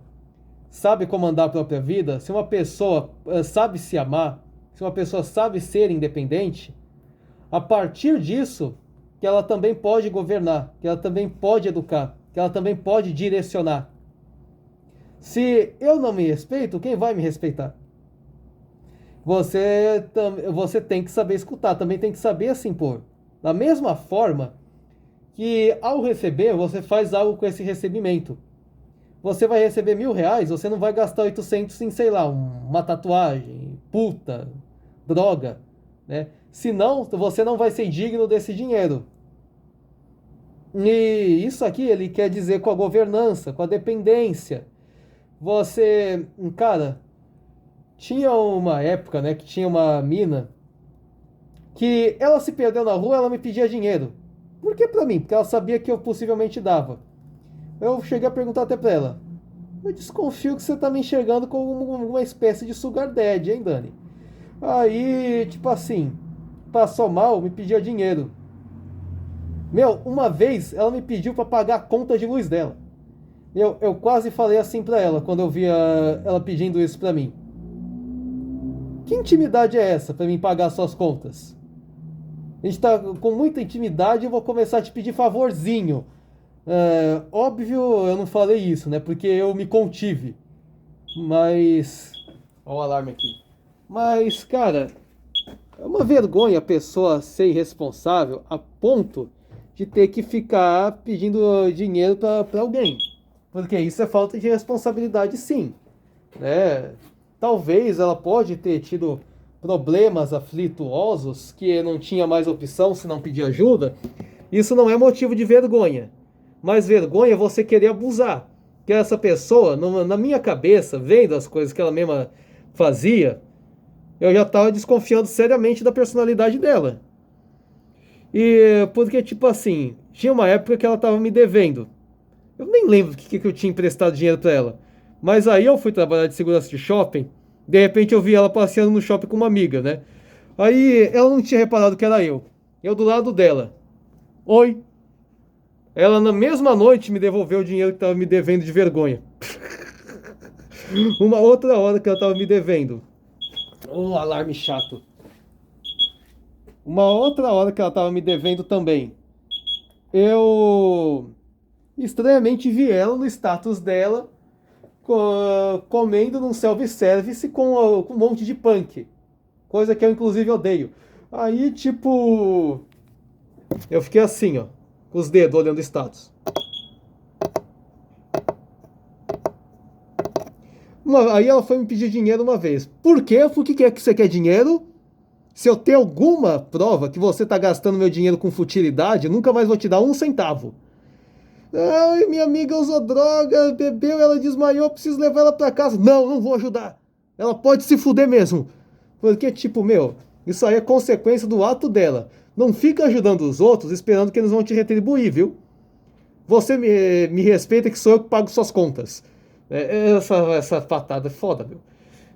sabe comandar a própria vida, se uma pessoa sabe se amar, se uma pessoa sabe ser independente, a partir disso, que ela também pode governar, que ela também pode educar, que ela também pode direcionar. Se eu não me respeito, quem vai me respeitar? Você tem que saber escutar, também tem que saber se impor. Da mesma forma que ao receber, você faz algo com esse recebimento. Você vai receber R$ 1.000, você não vai gastar 800 em, sei lá, uma tatuagem, puta, droga, né? Senão, você não vai ser digno desse dinheiro. E isso aqui ele quer dizer com a governança, com a dependência. Cara, tinha uma época, né, que tinha uma mina que ela se perdeu na rua, ela me pedia dinheiro. Por que pra mim? Porque ela sabia que eu possivelmente dava. Eu cheguei a perguntar até pra ela: eu desconfio que você tá me enxergando como uma espécie de sugar daddy, hein, Dani? Aí, tipo assim, passou mal, me pedia dinheiro. Meu, uma vez ela me pediu pra pagar a conta de luz dela. Eu quase falei assim pra ela quando eu via ela pedindo isso pra mim. Que intimidade é essa pra mim pagar suas contas? A gente tá com muita intimidade e eu vou começar a te pedir favorzinho. Óbvio, eu não falei isso, né? Porque eu me contive. Mas. Olha o alarme aqui. Mas, cara, é uma vergonha a pessoa ser irresponsável a ponto de ter que ficar pedindo dinheiro pra alguém. Porque isso é falta de responsabilidade, sim, né? Talvez ela pode ter tido problemas aflituosos que não tinha mais opção se não pedir ajuda. Isso não é motivo de vergonha. Mas vergonha é você querer abusar. Que essa pessoa, na minha cabeça, vendo as coisas que ela mesma fazia, eu já estava desconfiando seriamente da personalidade dela. E porque, tipo assim, tinha uma época que ela estava me devendo. Eu nem lembro o que eu tinha emprestado dinheiro para ela. Mas aí eu fui trabalhar de segurança de shopping. De repente eu vi ela passeando no shopping com uma amiga, né? Aí ela não tinha reparado que era eu. Eu do lado dela. Oi. Ela na mesma noite me devolveu o dinheiro que estava me devendo de vergonha. Uma outra hora que ela estava me devendo. Oh, alarme chato. Uma outra hora que ela estava me devendo também. Eu estranhamente vi ela no status dela comendo num self-service com um monte de punk. Coisa que eu inclusive odeio. Aí, tipo, eu fiquei assim, ó, com os dedos olhando o status. Aí ela foi me pedir dinheiro uma vez. Por quê? Por que é que você quer dinheiro? Se eu tenho alguma prova que você tá gastando meu dinheiro com futilidade, eu nunca mais vou te dar um centavo. Ai, minha amiga usou droga, bebeu, ela desmaiou, preciso levar ela pra casa. Não, não vou ajudar. Ela pode se fuder mesmo. Porque, tipo, meu, isso aí é consequência do ato dela. Não fica ajudando os outros esperando que eles vão te retribuir, viu? Você me respeita que sou eu que pago suas contas. Essa patada é foda, meu.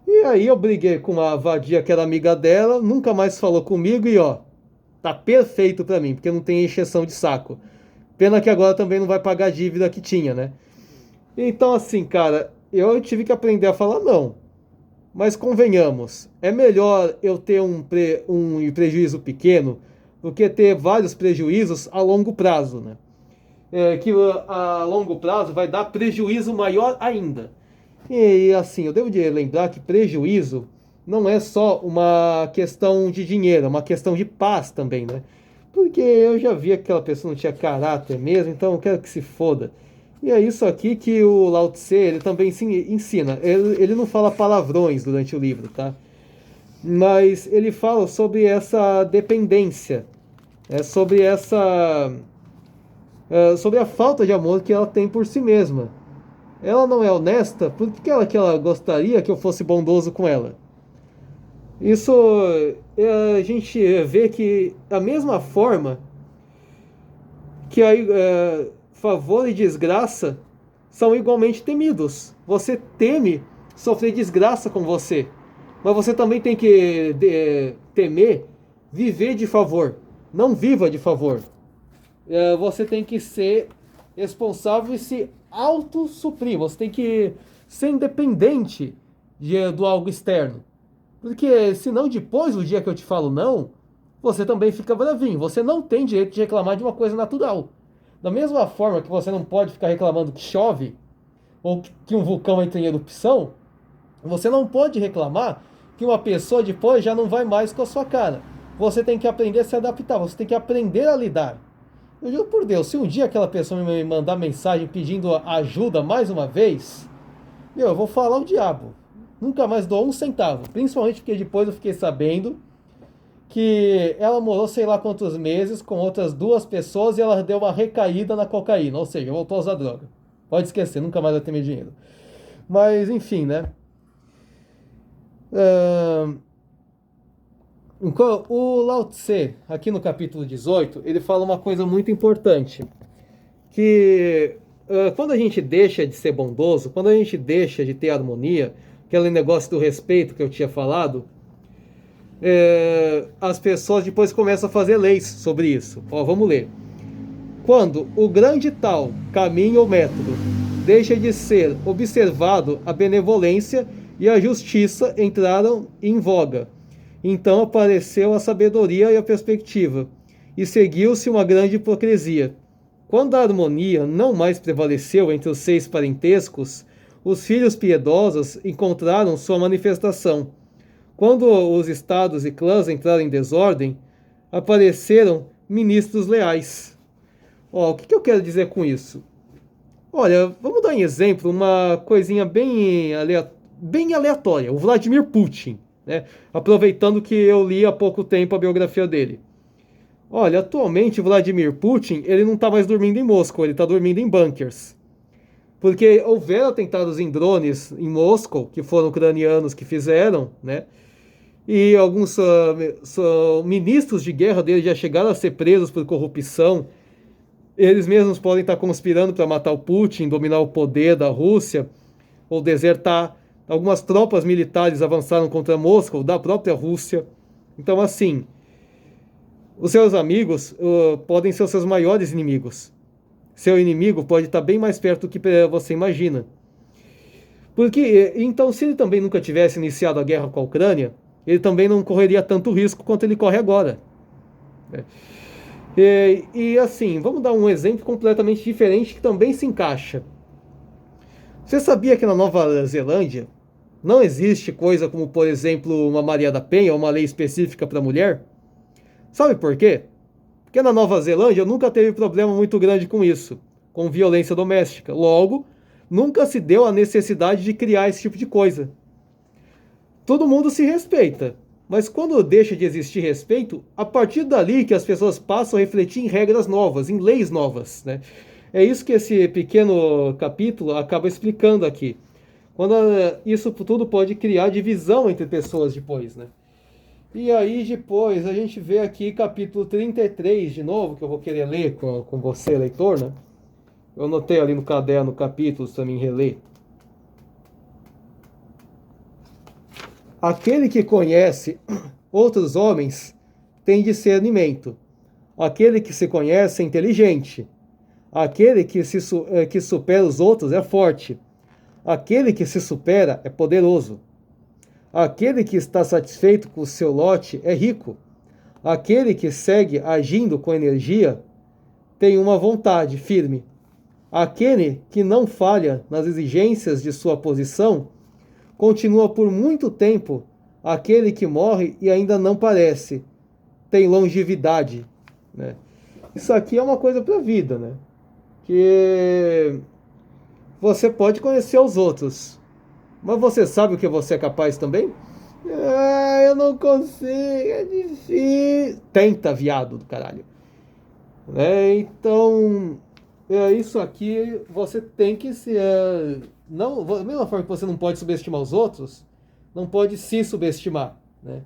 E aí eu briguei com uma vadia que era amiga dela, nunca mais falou comigo e ó, tá perfeito pra mim, porque não tem encheção de saco. Pena que agora também não vai pagar a dívida que tinha, né? Então assim, cara, eu tive que aprender a falar não. Mas convenhamos, é melhor eu ter um prejuízo pequeno do que ter vários prejuízos a longo prazo, né? Que a longo prazo vai dar prejuízo maior ainda. E assim, eu devo de lembrar que prejuízo não é só uma questão de dinheiro, é uma questão de paz também, né? Porque eu já vi que aquela pessoa não tinha caráter mesmo, então eu quero que se foda. E é isso aqui que o Lao Tse, ele também ensina. Ele não fala palavrões durante o livro, tá? Mas ele fala sobre essa dependência, sobre a falta de amor que ela tem por si mesma. Ela não é honesta, por que ela gostaria que eu fosse bondoso com ela? Isso a gente vê que da mesma forma que favor e desgraça são igualmente temidos. Você teme sofrer desgraça com você, mas você também tem que temer viver de favor. Não viva de favor. Você tem que ser responsável e se autossuprir. Você tem que ser independente do algo externo. Porque senão depois do dia que eu te falo não, você também fica bravinho. Você não tem direito de reclamar de uma coisa natural. Da mesma forma que você não pode ficar reclamando que chove, ou que um vulcão entra em erupção, você não pode reclamar que uma pessoa depois já não vai mais com a sua cara. Você tem que aprender a se adaptar, você tem que aprender a lidar. Eu juro por Deus, se um dia aquela pessoa me mandar mensagem pedindo ajuda mais uma vez, eu vou falar o diabo. Nunca mais dou um centavo. Principalmente porque depois eu fiquei sabendo que ela morou sei lá quantos meses com outras duas pessoas e ela deu uma recaída na cocaína. Ou seja, voltou a usar droga. Pode esquecer, nunca mais vai ter meu dinheiro. Mas, enfim, né? O Lao Tse, aqui no capítulo 18, ele fala uma coisa muito importante. Que quando a gente deixa de ser bondoso, quando a gente deixa de ter harmonia, aquele negócio do respeito que eu tinha falado, as pessoas depois começam a fazer leis sobre isso. Ó, vamos ler. Quando o grande tal caminho ou método deixa de ser observado, a benevolência e a justiça entraram em voga. Então apareceu a sabedoria e a perspectiva, e seguiu-se uma grande hipocrisia. Quando a harmonia não mais prevaleceu entre os 6 parentescos, os filhos piedosos encontraram sua manifestação. Quando os estados e clãs entraram em desordem, apareceram ministros leais. O que eu quero dizer com isso? Olha, vamos dar um exemplo, uma coisinha bem aleatória. O Vladimir Putin, né? Aproveitando que eu li há pouco tempo a biografia dele. Olha, atualmente o Vladimir Putin, ele não está mais dormindo em Moscou, ele está dormindo em bunkers. Porque houveram atentados em drones em Moscou, que foram ucranianos que fizeram, né? E alguns ministros de guerra dele já chegaram a ser presos por corrupção. Eles mesmos podem estar conspirando para matar o Putin, dominar o poder da Rússia, ou desertar. Algumas tropas militares avançaram contra Moscou, da própria Rússia. Então, assim, os seus amigos podem ser os seus maiores inimigos. Seu inimigo pode estar bem mais perto do que você imagina. Porque, então, se ele também nunca tivesse iniciado a guerra com a Ucrânia, ele também não correria tanto risco quanto ele corre agora. E assim, vamos dar um exemplo completamente diferente que também se encaixa. Você sabia que na Nova Zelândia não existe coisa como, por exemplo, uma Maria da Penha ou uma lei específica para mulher? Sabe por quê? Porque na Nova Zelândia nunca teve problema muito grande com isso, com violência doméstica. Logo, nunca se deu a necessidade de criar esse tipo de coisa. Todo mundo se respeita, mas quando deixa de existir respeito, a partir dali que as pessoas passam a refletir em regras novas, em leis novas, né? É isso que esse pequeno capítulo acaba explicando aqui. Quando isso tudo pode criar divisão entre pessoas depois, né? E aí depois a gente vê aqui capítulo 33 de novo, que eu vou querer ler com você, leitor, né? Eu anotei ali no caderno capítulos para mim reler. Aquele que conhece outros homens tem discernimento. Aquele que se conhece é inteligente. Aquele que supera os outros é forte. Aquele que se supera é poderoso. Aquele que está satisfeito com o seu lote é rico. Aquele que segue agindo com energia tem uma vontade firme. Aquele que não falha nas exigências de sua posição continua por muito tempo. Aquele que morre e ainda não parece tem longevidade, né? Isso aqui é uma coisa para a vida, né? Que você pode conhecer os outros, mas você sabe o que você é capaz também? Ah, eu não consigo, é difícil. Tenta, viado do caralho. Então, isso aqui você tem que se. Não, da mesma forma que você não pode subestimar os outros, não pode se subestimar, né?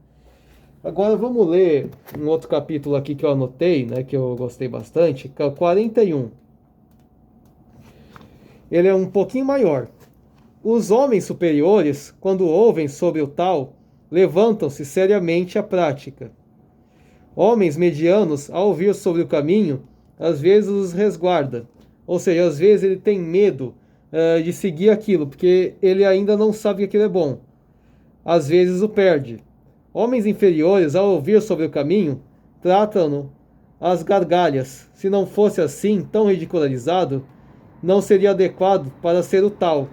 Agora vamos ler um outro capítulo aqui que eu anotei, né, que eu gostei bastante, que é o 41. Ele é um pouquinho maior. Os homens superiores, quando ouvem sobre o tal, levantam-se seriamente à prática. Homens medianos, ao ouvir sobre o caminho, às vezes os resguarda. Ou seja, às vezes ele tem medo de seguir aquilo, porque ele ainda não sabe que aquilo é bom. Às vezes o perde. Homens inferiores, ao ouvir sobre o caminho, tratam-no às gargalhas. Se não fosse assim, tão ridicularizado, não seria adequado para ser o tal.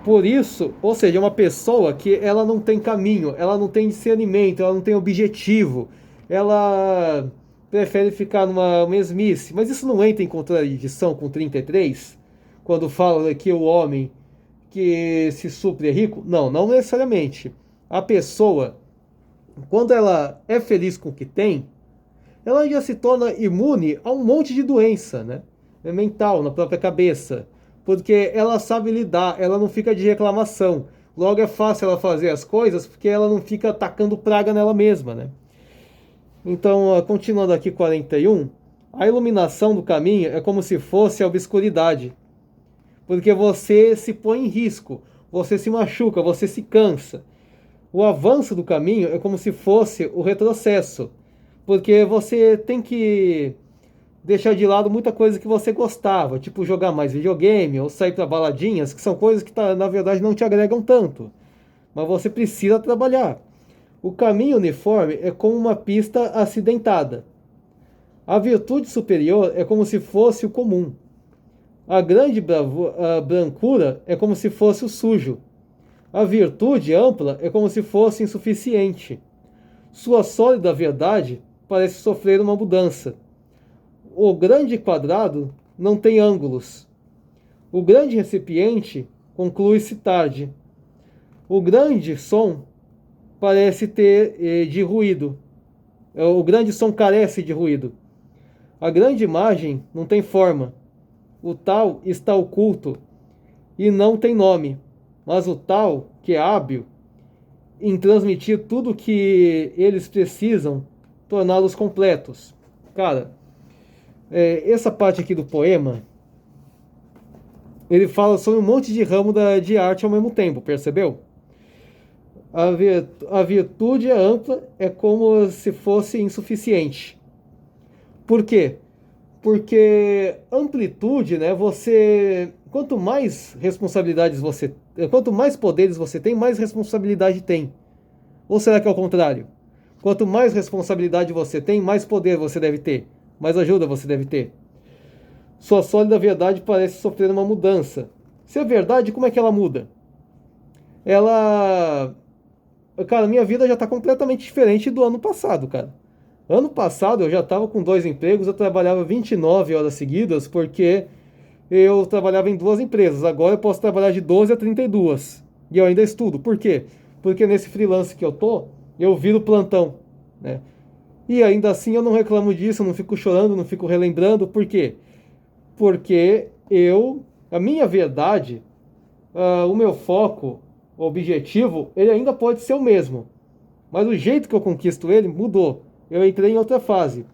Por isso, ou seja, uma pessoa que ela não tem caminho, ela não tem discernimento, ela não tem objetivo, ela prefere ficar numa mesmice. Mas isso não entra em contradição com 33? Quando fala que o homem que se supre é rico? Não, não necessariamente. A pessoa, quando ela é feliz com o que tem, ela já se torna imune a um monte de doença, né? Mental, na própria cabeça. Porque ela sabe lidar, ela não fica de reclamação. Logo é fácil ela fazer as coisas porque ela não fica atacando praga nela mesma, né? Então, continuando aqui 41, a iluminação do caminho é como se fosse a obscuridade. Porque você se põe em risco, você se machuca, você se cansa. O avanço do caminho é como se fosse o retrocesso. Porque você tem que deixar de lado muita coisa que você gostava, tipo jogar mais videogame ou sair para baladinhas, que são coisas que na verdade não te agregam tanto, mas você precisa trabalhar. O caminho uniforme é como uma pista acidentada. A virtude superior é como se fosse o comum. A grande brancura é como se fosse o sujo. A virtude ampla é como se fosse insuficiente. Sua sólida verdade parece sofrer uma mudança. O grande quadrado não tem ângulos. O grande recipiente conclui-se tarde. O grande som parece ter de ruído. O grande som carece de ruído. A grande imagem não tem forma. O tal está oculto e não tem nome. Mas o tal, que é hábil em transmitir tudo o que eles precisam, torná-los completos. Cara, essa parte aqui do poema, ele fala sobre um monte de ramo de arte ao mesmo tempo, percebeu? A virtude ampla é como se fosse insuficiente. Por quê? Porque amplitude, né? Quanto mais responsabilidades quanto mais poderes você tem, mais responsabilidade tem. Ou será que é o contrário? Quanto mais responsabilidade você tem, mais poder você deve ter, mais ajuda você deve ter. Sua sólida verdade parece sofrer uma mudança. Se é verdade, como é que ela muda? Cara, minha vida já está completamente diferente do ano passado, cara. Ano passado eu já estava com 2 empregos, eu trabalhava 29 horas seguidas, porque eu trabalhava em 2 empresas. Agora eu posso trabalhar de 12 a 32. E eu ainda estudo. Por quê? Porque nesse freelance que eu viro plantão, né? E ainda assim eu não reclamo disso, eu não fico chorando, não fico relembrando. Por quê? Porque a minha verdade, o meu foco, o objetivo, ele ainda pode ser o mesmo. Mas o jeito que eu conquisto ele mudou. Eu entrei em outra fase.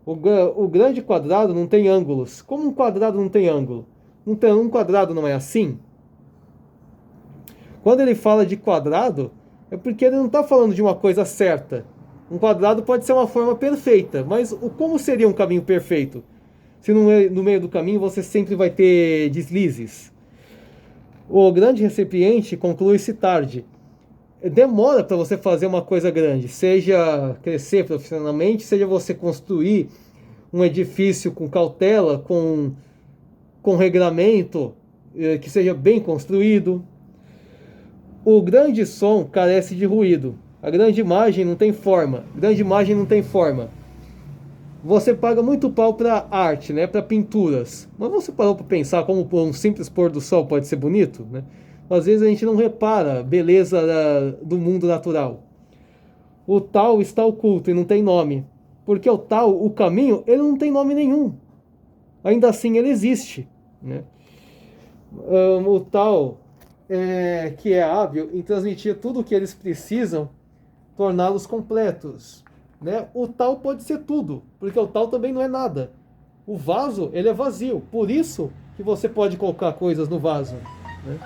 O grande quadrado não tem ângulos. Como um quadrado não tem ângulo? Um quadrado não é assim? Quando ele fala de quadrado, é porque ele não está falando de uma coisa certa. Um quadrado pode ser uma forma perfeita, mas como seria um caminho perfeito? Se no meio do caminho você sempre vai ter deslizes. O grande recipiente conclui-se tarde. demora para você fazer uma coisa grande, seja crescer profissionalmente, seja você construir um edifício com cautela, com regramento, que seja bem construído. O grande som carece de ruído. A grande imagem não tem forma. Grande imagem não tem forma. Você paga muito pau para arte, né? Para pinturas. Mas você parou para pensar como um simples pôr do sol pode ser bonito, né? Às vezes a gente não repara a beleza do mundo natural. O tal está oculto e não tem nome. Porque o tal, o caminho, ele não tem nome nenhum. Ainda assim ele existe, né? O tal que é hábil em transmitir tudo o que eles precisam, torná-los completos, né? O tal pode ser tudo, porque o tal também não é nada. O vaso, ele é vazio, por isso que você pode colocar coisas no vaso, né?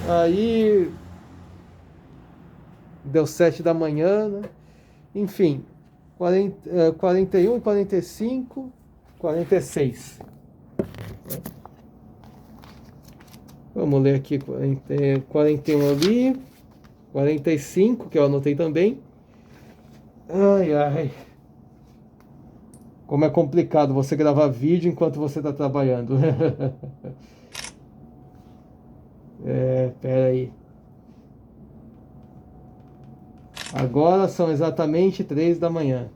Aí deu 7 da manhã, né? Enfim, 41, 45, 46. Vamos ler aqui, 41 ali, 45, que eu anotei também. Ai, ai. Como é complicado você gravar vídeo enquanto você está trabalhando. Pera aí. Agora são exatamente 3 da manhã.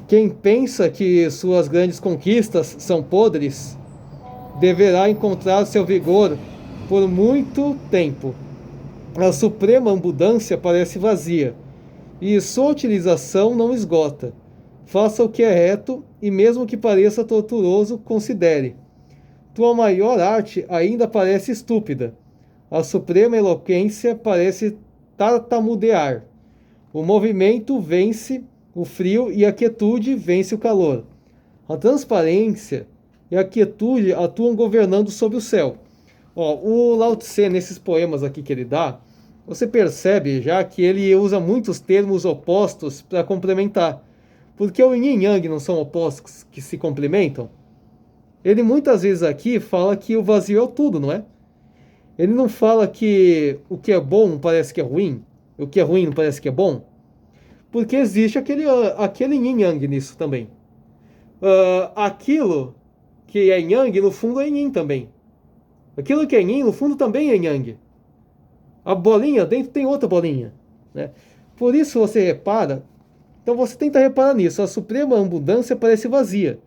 Quem pensa que suas grandes conquistas são podres, deverá encontrar seu vigor por muito tempo. A suprema abundância parece vazia, e sua utilização não esgota. Faça o que é reto, e mesmo que pareça torturoso, considere. Tua maior arte ainda parece estúpida. A suprema eloquência parece tartamudear. O movimento vence o frio e a quietude vence o calor. A transparência e a quietude atuam governando sobre o céu. O Lao Tse, nesses poemas aqui que ele dá, você percebe já que ele usa muitos termos opostos para complementar. Porque o yin e yang não são opostos que se complementam? Ele muitas vezes aqui fala que o vazio é o tudo, não é? Ele não fala que o que é bom não parece que é ruim, o que é ruim não parece que é bom, porque existe aquele yin yang nisso também. Aquilo que é yang, no fundo é yin também. Aquilo que é yin, no fundo também é yang. A bolinha dentro tem outra bolinha, né? Por isso você repara, então você tenta reparar nisso, a suprema abundância parece vazia.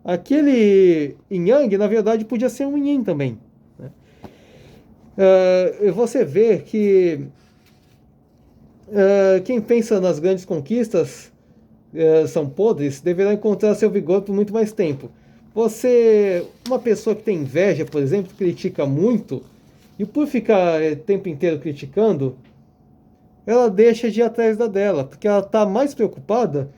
Aquele yin yang, na verdade, podia ser um yin também, né? Você vê que quem pensa nas grandes conquistas são podres, deverá encontrar seu vigor por muito mais tempo. Uma pessoa que tem inveja, por exemplo, critica muito, e por ficar o tempo inteiro criticando, ela deixa de ir atrás da dela, porque ela está mais preocupada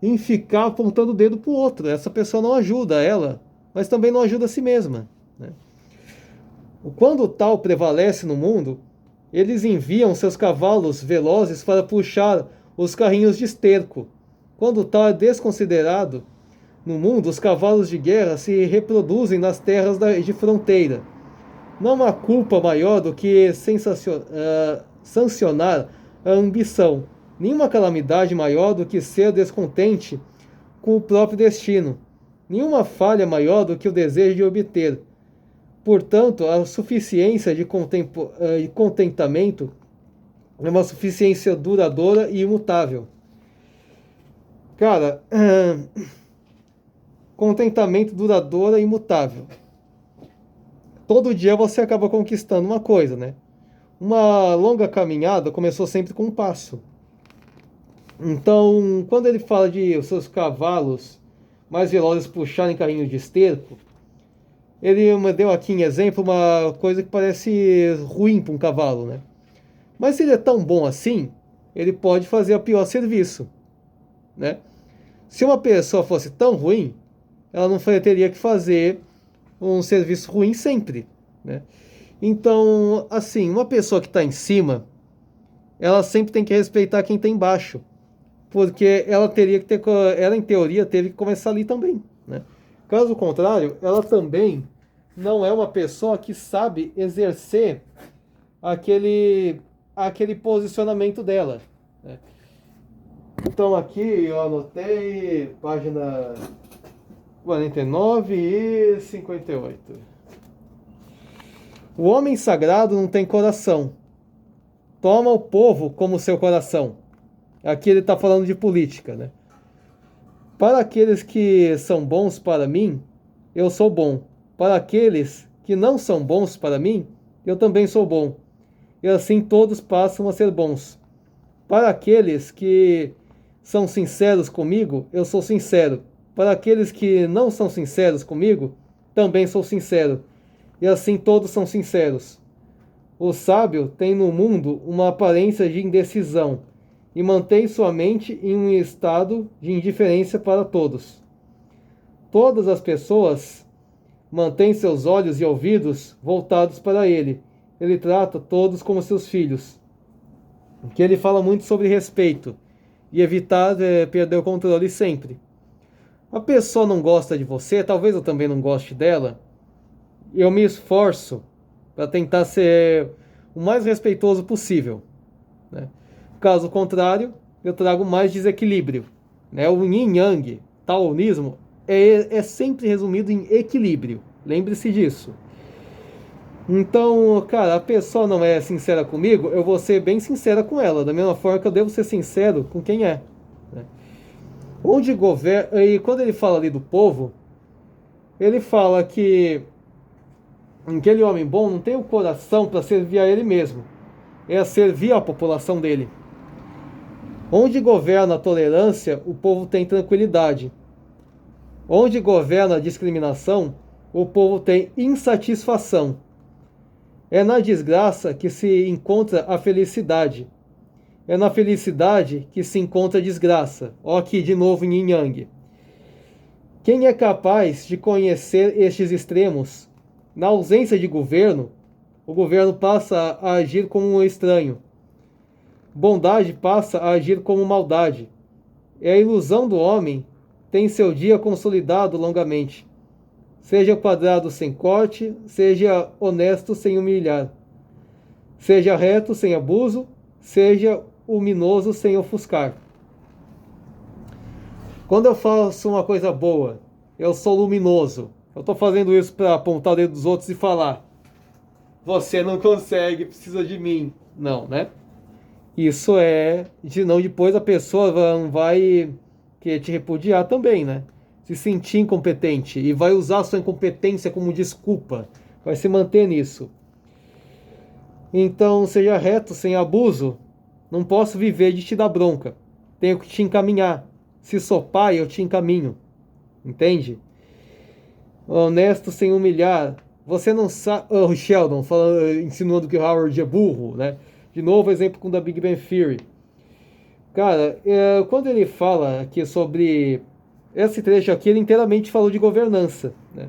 em ficar apontando o dedo para o outro. Essa pessoa não ajuda ela, mas também não ajuda a si mesma, né? Quando o tal prevalece no mundo, eles enviam seus cavalos velozes para puxar os carrinhos de esterco. Quando o tal é desconsiderado no mundo, os cavalos de guerra se reproduzem nas terras de fronteira. Não há culpa maior do que sancionar a ambição. Nenhuma calamidade maior do que ser descontente com o próprio destino. Nenhuma falha maior do que o desejo de obter. Portanto, a suficiência de contentamento é uma suficiência duradoura e imutável. Cara, contentamento duradouro e imutável. Todo dia você acaba conquistando uma coisa, né? Uma longa caminhada começou sempre com um passo. Então, quando ele fala de os seus cavalos mais velozes puxarem carrinhos de esterco, ele me deu aqui em exemplo uma coisa que parece ruim para um cavalo, né? Mas se ele é tão bom assim, ele pode fazer o pior serviço, né? Se uma pessoa fosse tão ruim, ela não teria que fazer um serviço ruim sempre, né? Então, assim, uma pessoa que está em cima, ela sempre tem que respeitar quem está embaixo, porque ela teria que ter, ela em teoria teve que começar ali também, né? Caso contrário, ela também não é uma pessoa que sabe exercer aquele posicionamento dela, né? Então aqui eu anotei página 49 e 58. O homem sagrado não tem coração. Toma o povo como seu coração. Aqui ele está falando de política, né? Para aqueles que são bons para mim, eu sou bom. Para aqueles que não são bons para mim, eu também sou bom. E assim todos passam a ser bons. Para aqueles que são sinceros comigo, eu sou sincero. Para aqueles que não são sinceros comigo, também sou sincero. E assim todos são sinceros. O sábio tem no mundo uma aparência de indecisão e mantém sua mente em um estado de indiferença para todos. Todas as pessoas mantêm seus olhos e ouvidos voltados para ele. Ele trata todos como seus filhos. Que ele fala muito sobre respeito e evitar perder o controle sempre. A pessoa não gosta de você, talvez eu também não goste dela. Eu me esforço para tentar ser o mais respeitoso possível, né? Caso contrário, eu trago mais desequilíbrio, né? O yin-yang, taoísmo, é sempre resumido em equilíbrio. Lembre-se disso. Então, cara, a pessoa não é sincera comigo, eu vou ser bem sincera com ela, da mesma forma que eu devo ser sincero com quem é, né? Onde governa, e quando ele fala ali do povo, ele fala que aquele homem bom não tem o coração para servir a ele mesmo, é servir a população dele. Onde governa a tolerância, o povo tem tranquilidade. Onde governa a discriminação, o povo tem insatisfação. É na desgraça que se encontra a felicidade. É na felicidade que se encontra a desgraça. Ó, aqui de novo em Yin Yang. Quem é capaz de conhecer estes extremos? Na ausência de governo, o governo passa a agir como um estranho. Bondade passa a agir como maldade. É a ilusão do homem tem seu dia consolidado longamente. Seja quadrado sem corte, seja honesto sem humilhar. Seja reto sem abuso, seja luminoso sem ofuscar. Quando eu faço uma coisa boa, eu sou luminoso. Eu estou fazendo isso para apontar o dedo dos outros e falar: você não consegue, precisa de mim. Não, né? Isso é, senão depois a pessoa vai querer te repudiar também, né? Se sentir incompetente e vai usar a sua incompetência como desculpa. Vai se manter nisso. Então, seja reto, sem abuso. Não posso viver de te dar bronca. Tenho que te encaminhar. Se sou pai, eu te encaminho. Entende? Honesto sem humilhar. Você não sabe... O Sheldon insinuando que o Howard é burro, né? De novo, exemplo com o da Big Bang Theory. Cara, quando ele fala aqui sobre... Esse trecho aqui, ele inteiramente falou de governança, né?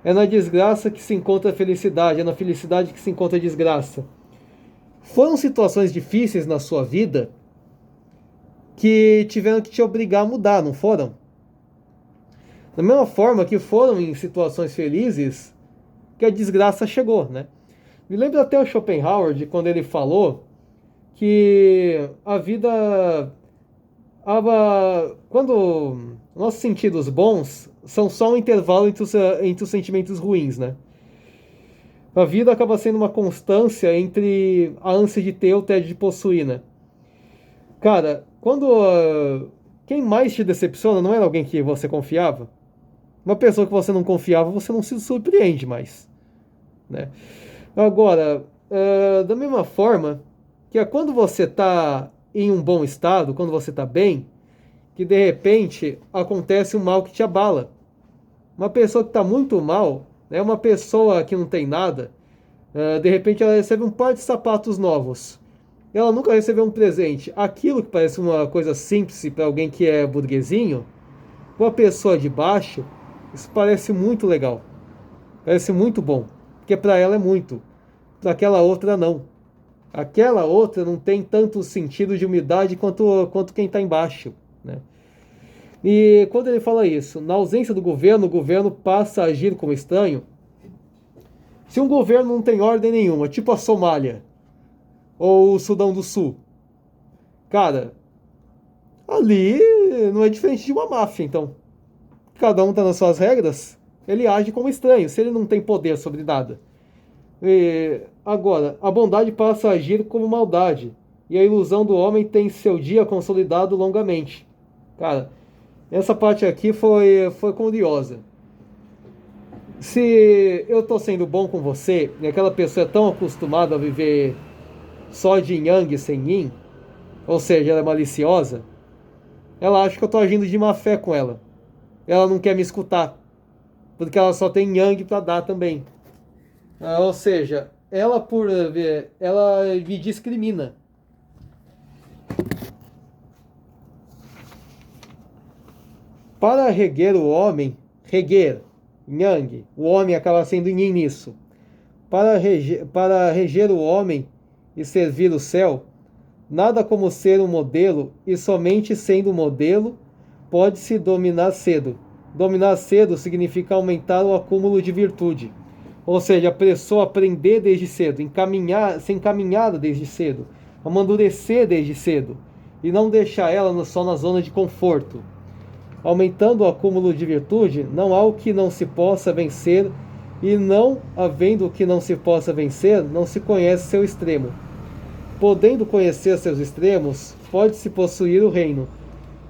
É na desgraça que se encontra a felicidade, é na felicidade que se encontra a desgraça. Foram situações difíceis na sua vida que tiveram que te obrigar a mudar, não foram? Da mesma forma que foram em situações felizes que a desgraça chegou, né? Me lembro até o Schopenhauer, de quando ele falou que a vida... Quando nossos sentidos bons são só um intervalo entre os sentimentos ruins, né? A vida acaba sendo uma constância entre a ânsia de ter e o tédio de possuir, né? Cara, quem mais te decepciona não era alguém que você confiava? Uma pessoa que você não confiava, você não se surpreende mais, né? Agora, da mesma forma que é quando você está em um bom estado, quando você está bem, que de repente acontece um mal que te abala. Uma pessoa que está muito mal, né, uma pessoa que não tem nada, de repente ela recebe um par de sapatos novos. Ela nunca recebeu um presente. Aquilo que parece uma coisa simples para alguém que é burguesinho, para uma pessoa de baixo, isso parece muito legal. Parece muito bom. Porque para ela é muito. Para aquela outra não. Aquela outra não tem tanto sentido de humildade quanto quem está embaixo, né? E quando ele fala isso, na ausência do governo, o governo passa a agir como estranho. Se um governo não tem ordem nenhuma, tipo a Somália ou o Sudão do Sul, cara, ali não é diferente de uma máfia, então. Cada um tá nas suas regras, ele age como estranho, se ele não tem poder sobre nada. E, agora, a bondade passa a agir como maldade, e a ilusão do homem tem seu dia consolidado longamente. Cara, essa parte aqui foi curiosa. Se eu tô sendo bom com você, e aquela pessoa é tão acostumada a viver só de yang sem yin, ou seja, ela é maliciosa, ela acha que eu tô agindo de má fé com ela. Ela não quer me escutar, porque ela só tem yang para dar também. Ou seja, ela me discrimina. Para reger o homem, reger, yang, o homem acaba sendo yin nisso. Para reger o homem e servir o céu, nada como ser um modelo, e somente sendo modelo pode-se dominar cedo. Dominar cedo significa aumentar o acúmulo de virtude. Ou seja, a pessoa aprender desde cedo, ser encaminhada desde cedo, amadurecer desde cedo, e não deixar ela só na zona de conforto. Aumentando o acúmulo de virtude, não há o que não se possa vencer, e não havendo o que não se possa vencer, não se conhece seu extremo. Podendo conhecer seus extremos, pode-se possuir o reino.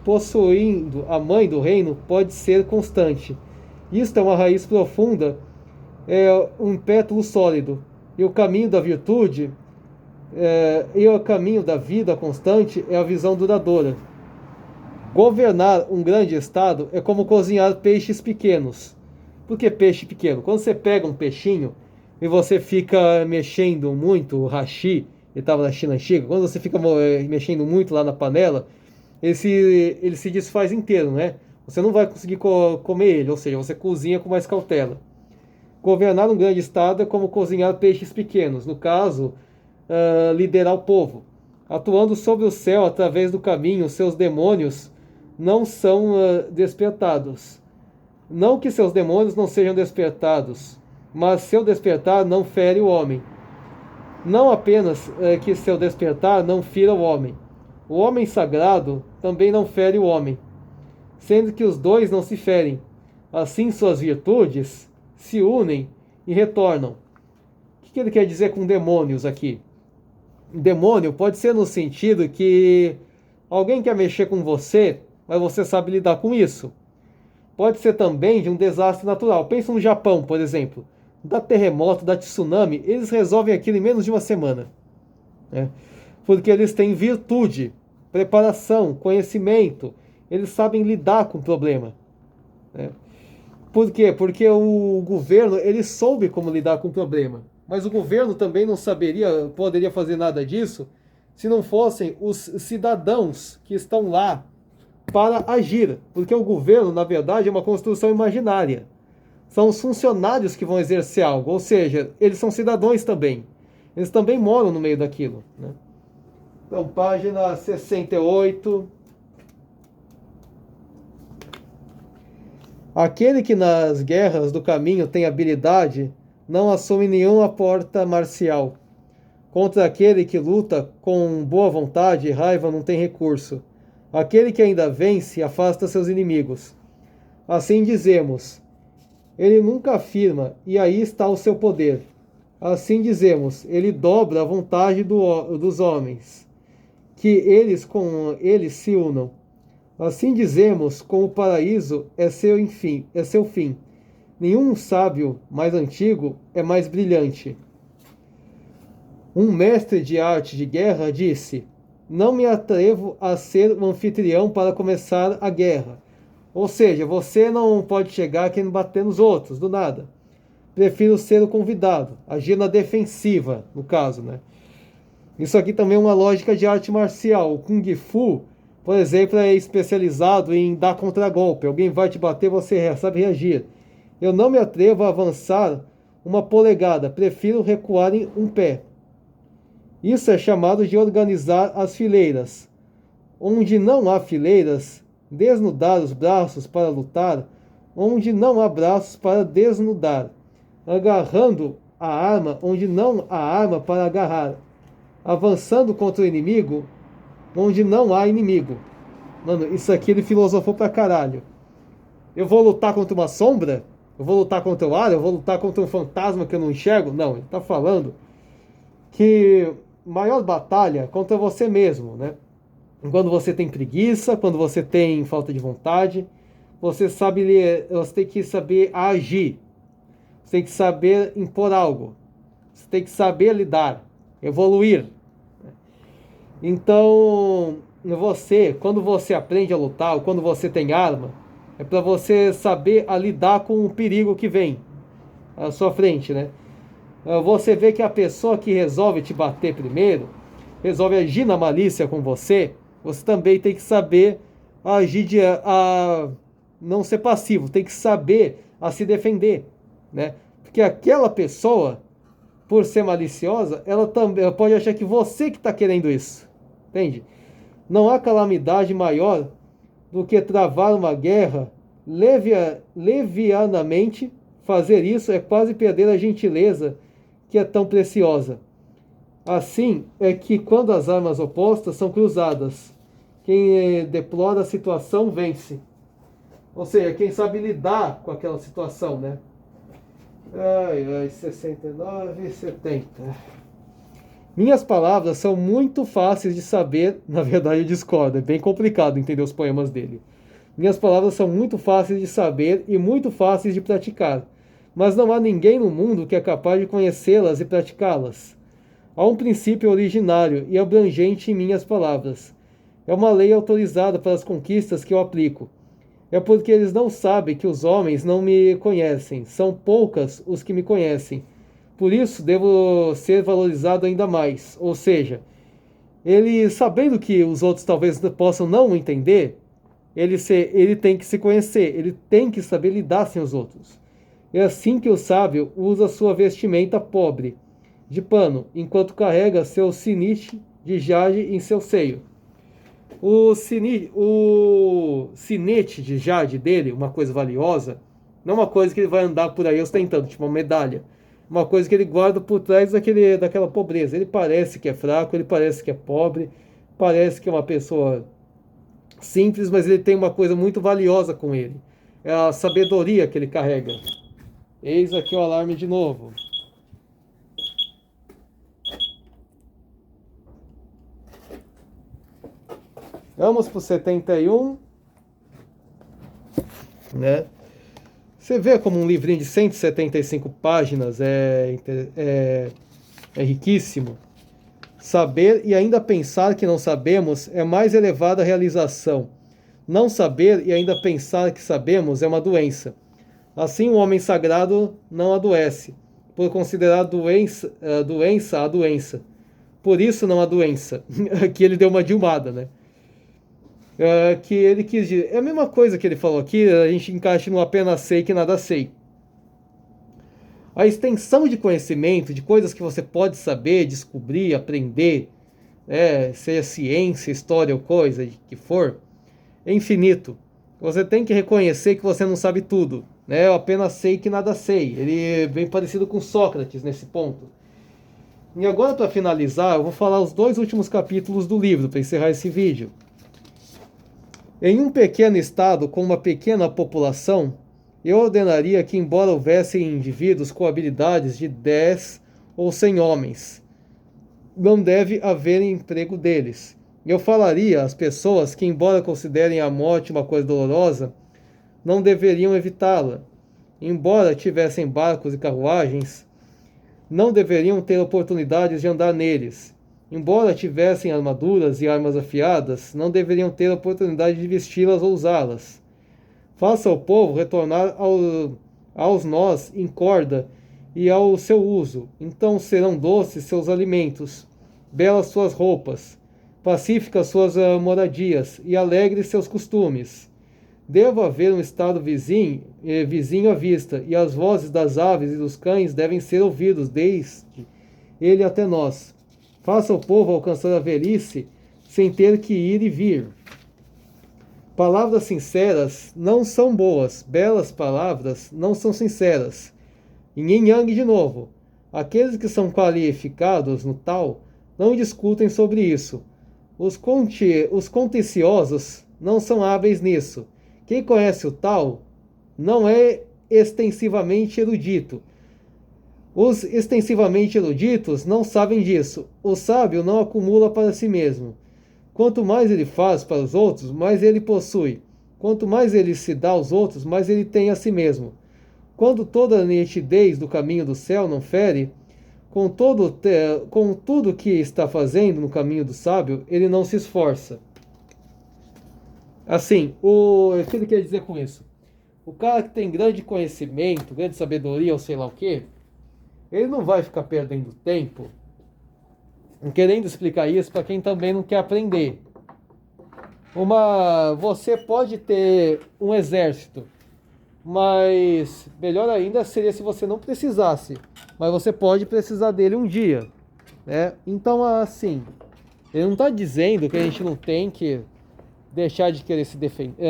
Possuindo a mãe do reino, pode ser constante. Isto é uma raiz profunda, é um pétalo sólido. E o caminho da virtude, e o caminho da vida constante é a visão duradoura. Governar um grande estado é como cozinhar peixes pequenos. Por que peixe pequeno? Quando você pega um peixinho e você fica mexendo muito, o hashi, ele estava na China antiga, quando você fica mexendo muito lá na panela, ele se desfaz inteiro, né? Você não vai conseguir comer ele, ou seja, você cozinha com mais cautela. Governar um grande estado é como cozinhar peixes pequenos, no caso, liderar o povo. Atuando sobre o céu através do caminho, seus demônios não são despertados. Não que seus demônios não sejam despertados, mas seu despertar não fere o homem. Não apenas que seu despertar não fira o homem. O homem sagrado também não fere o homem, sendo que os dois não se ferem. Assim suas virtudes se unem e retornam. O que ele quer dizer com demônios aqui? Demônio pode ser no sentido que alguém quer mexer com você, mas você sabe lidar com isso. Pode ser também de um desastre natural. Pensa no Japão, por exemplo. Dá terremoto, dá tsunami, eles resolvem aquilo em menos de uma semana. Né? Porque eles têm virtude, preparação, conhecimento. Eles sabem lidar com o problema. Né? Por quê? Porque o governo ele soube como lidar com o problema. Mas o governo também não poderia fazer nada disso se não fossem os cidadãos que estão lá para agir. Porque o governo, na verdade, é uma construção imaginária. São os funcionários que vão exercer algo, ou seja, eles são cidadãos também. Eles também moram no meio daquilo. Né? Então, página 68. Aquele que nas guerras do caminho tem habilidade não assume nenhuma porta marcial. Contra aquele que luta com boa vontade e raiva não tem recurso. Aquele que ainda vence afasta seus inimigos. Assim dizemos, ele nunca afirma, e aí está o seu poder. Assim dizemos, ele dobra a vontade dos homens, que eles com eles se unam. Assim dizemos, com o paraíso é seu fim. Nenhum sábio mais antigo é mais brilhante. Um mestre de arte de guerra disse: não me atrevo a ser um anfitrião para começar a guerra. Ou seja, você não pode chegar querendo bater nos outros, do nada. Prefiro ser o convidado, agir na defensiva, no caso, né? Isso aqui também é uma lógica de arte marcial. O Kung Fu, por exemplo, é especializado em dar contragolpe. Alguém vai te bater, você sabe reagir. Eu não me atrevo a avançar uma polegada, prefiro recuar em um pé. Isso é chamado de organizar as fileiras. Onde não há fileiras, desnudar os braços para lutar, onde não há braços para desnudar, agarrando a arma onde não há arma para agarrar, avançando contra o inimigo onde não há inimigo. Mano, isso aqui ele filosofou pra caralho. Eu vou lutar contra uma sombra? Eu vou lutar contra o ar? Eu vou lutar contra um fantasma que eu não enxergo? Não, ele tá falando que maior batalha contra você mesmo, né? Quando você tem preguiça, quando você tem falta de vontade, você tem que saber agir. Você tem que saber impor algo. Você tem que saber lidar, evoluir. Então, quando você aprende a lutar, ou quando você tem arma, é para você saber lidar com o perigo que vem à sua frente, né? Você vê que a pessoa que resolve te bater primeiro, resolve agir na malícia com você, você também tem que saber agir a não ser passivo, tem que saber a se defender, né? Porque aquela pessoa, por ser maliciosa, ela também pode achar que você que está querendo isso, entende? Não há calamidade maior do que travar uma guerra levianamente. Fazer isso é quase perder a gentileza que é tão preciosa. Assim é que quando as armas opostas são cruzadas, quem deplora a situação vence. Ou seja, quem sabe lidar com aquela situação, né? Ai, 69, 70. Minhas palavras são muito fáceis de saber, na verdade eu discordo, é bem complicado entender os poemas dele. Minhas palavras são muito fáceis de saber e muito fáceis de praticar, mas não há ninguém no mundo que é capaz de conhecê-las e praticá-las. Há um princípio originário e abrangente em minhas palavras. É uma lei autorizada para as conquistas que eu aplico. É porque eles não sabem que os homens não me conhecem. São poucas os que me conhecem. Por isso devo ser valorizado ainda mais. Ou seja, ele sabendo que os outros talvez possam não entender, ele tem que se conhecer, ele tem que saber lidar sem os outros. É assim que o sábio usa sua vestimenta pobre, de pano, enquanto carrega seu sinete de jade em seu seio. O sinete de jade dele, uma coisa valiosa, não uma coisa que ele vai andar por aí ostentando, tipo uma medalha. Uma coisa que ele guarda por trás daquela pobreza. Ele parece que é fraco, ele parece que é pobre, parece que é uma pessoa simples, mas ele tem uma coisa muito valiosa com ele. É a sabedoria que ele carrega. Eis aqui o alarme de novo. Vamos para o 71, né? Você vê como um livrinho de 175 páginas é riquíssimo. Saber e ainda pensar que não sabemos é mais elevada realização. Não saber e ainda pensar que sabemos é uma doença. Assim, o homem sagrado não adoece, por considerar doença a doença. Por isso não há doença. Aqui ele deu uma dilmada, né? Que ele quis dizer. É a mesma coisa que ele falou aqui, a gente encaixa no apenas sei que nada sei. A extensão de conhecimento, de coisas que você pode saber, descobrir, aprender, seja ciência, história ou coisa que for, é infinito. Você tem que reconhecer que você não sabe tudo, né? Eu apenas sei que nada sei. Ele é bem parecido com Sócrates nesse ponto. E agora, para finalizar, eu vou falar os 2 últimos capítulos do livro, para encerrar esse vídeo. Em um pequeno estado com uma pequena população, eu ordenaria que, embora houvessem indivíduos com habilidades de 10 ou 100 homens, não deve haver emprego deles. Eu falaria às pessoas que, embora considerem a morte uma coisa dolorosa, não deveriam evitá-la. Embora tivessem barcos e carruagens, não deveriam ter oportunidades de andar neles. Embora tivessem armaduras e armas afiadas, não deveriam ter oportunidade de vesti-las ou usá-las. Faça o povo retornar aos nós em corda e ao seu uso. Então serão doces seus alimentos, belas suas roupas, pacíficas suas moradias e alegres seus costumes. Deve haver um estado vizinho à vista, e as vozes das aves e dos cães devem ser ouvidos desde ele até nós. Faça o povo alcançar a velhice sem ter que ir e vir. Palavras sinceras não são boas, belas palavras não são sinceras. E yin yang de novo. Aqueles que são qualificados no tal não discutem sobre isso. Os contenciosos não são hábeis nisso. Quem conhece o tal não é extensivamente erudito. Os extensivamente eruditos não sabem disso. O sábio não acumula para si mesmo. Quanto mais ele faz para os outros, mais ele possui. Quanto mais ele se dá aos outros, mais ele tem a si mesmo. Quando toda a nitidez do caminho do céu não fere, com tudo que está fazendo no caminho do sábio, ele não se esforça. Assim, o que ele quer dizer com isso? O cara que tem grande conhecimento, grande sabedoria ou sei lá o quê, ele não vai ficar perdendo tempo querendo explicar isso para quem também não quer aprender. Você pode ter um exército, mas melhor ainda seria se você não precisasse, mas você pode precisar dele um dia, né? Então, assim, ele não está dizendo que a gente não tem que deixar de querer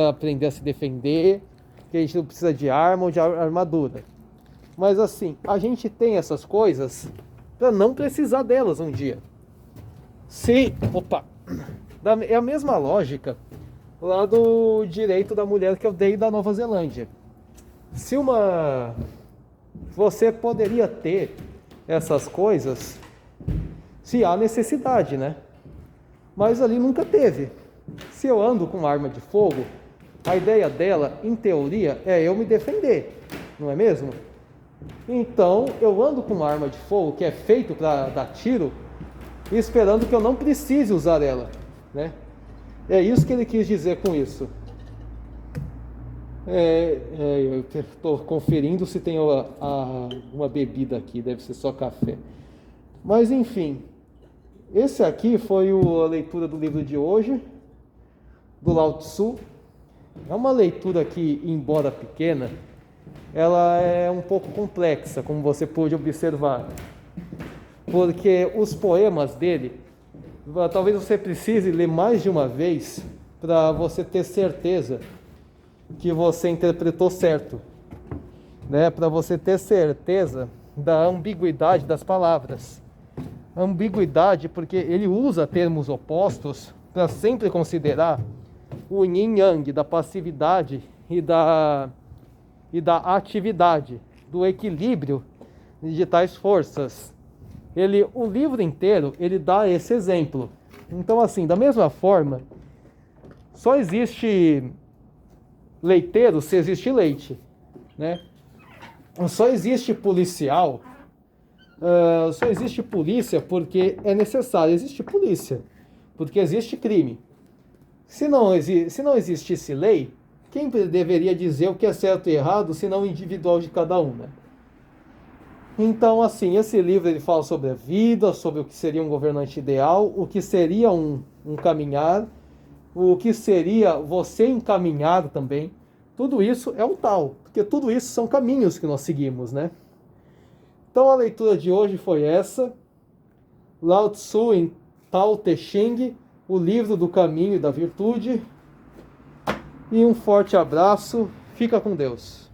aprender a se defender, que a gente não precisa de arma ou de armadura. Mas assim, a gente tem essas coisas para não precisar delas um dia. É a mesma lógica lá do direito da mulher que eu dei da Nova Zelândia. Você poderia ter essas coisas se há necessidade, né? Mas ali nunca teve. Se eu ando com arma de fogo, a ideia dela, em teoria, é eu me defender, não é mesmo? Então, eu ando com uma arma de fogo que é feito para dar tiro, esperando que eu não precise usar ela, né? É isso que ele quis dizer com isso. Eu estou conferindo se tem uma bebida aqui, deve ser só café. Mas, enfim, esse aqui foi a leitura do livro de hoje, do Lao Tzu. É uma leitura que, embora pequena, ela é um pouco complexa, como você pôde observar, porque os poemas dele, talvez você precise ler mais de uma vez para você ter certeza que você interpretou certo, né? Para você ter certeza da ambiguidade das palavras. Ambiguidade porque ele usa termos opostos para sempre considerar o yin yang da passividade e da atividade, do equilíbrio de tais forças. O livro inteiro, ele dá esse exemplo. Então, assim, da mesma forma, só existe leiteiro se existe leite, né? Só existe policial, só existe polícia porque é necessário. Existe polícia porque existe crime. Se não existisse lei, quem deveria dizer o que é certo e errado, se não o individual de cada um, né? Então, assim, esse livro ele fala sobre a vida, sobre o que seria um governante ideal, o que seria um caminhar, o que seria você encaminhado também. Tudo isso é o tal, porque tudo isso são caminhos que nós seguimos, né? Então, a leitura de hoje foi essa. Lao Tzu em Tao Te Ching, o livro do caminho e da virtude. E um forte abraço. Fica com Deus.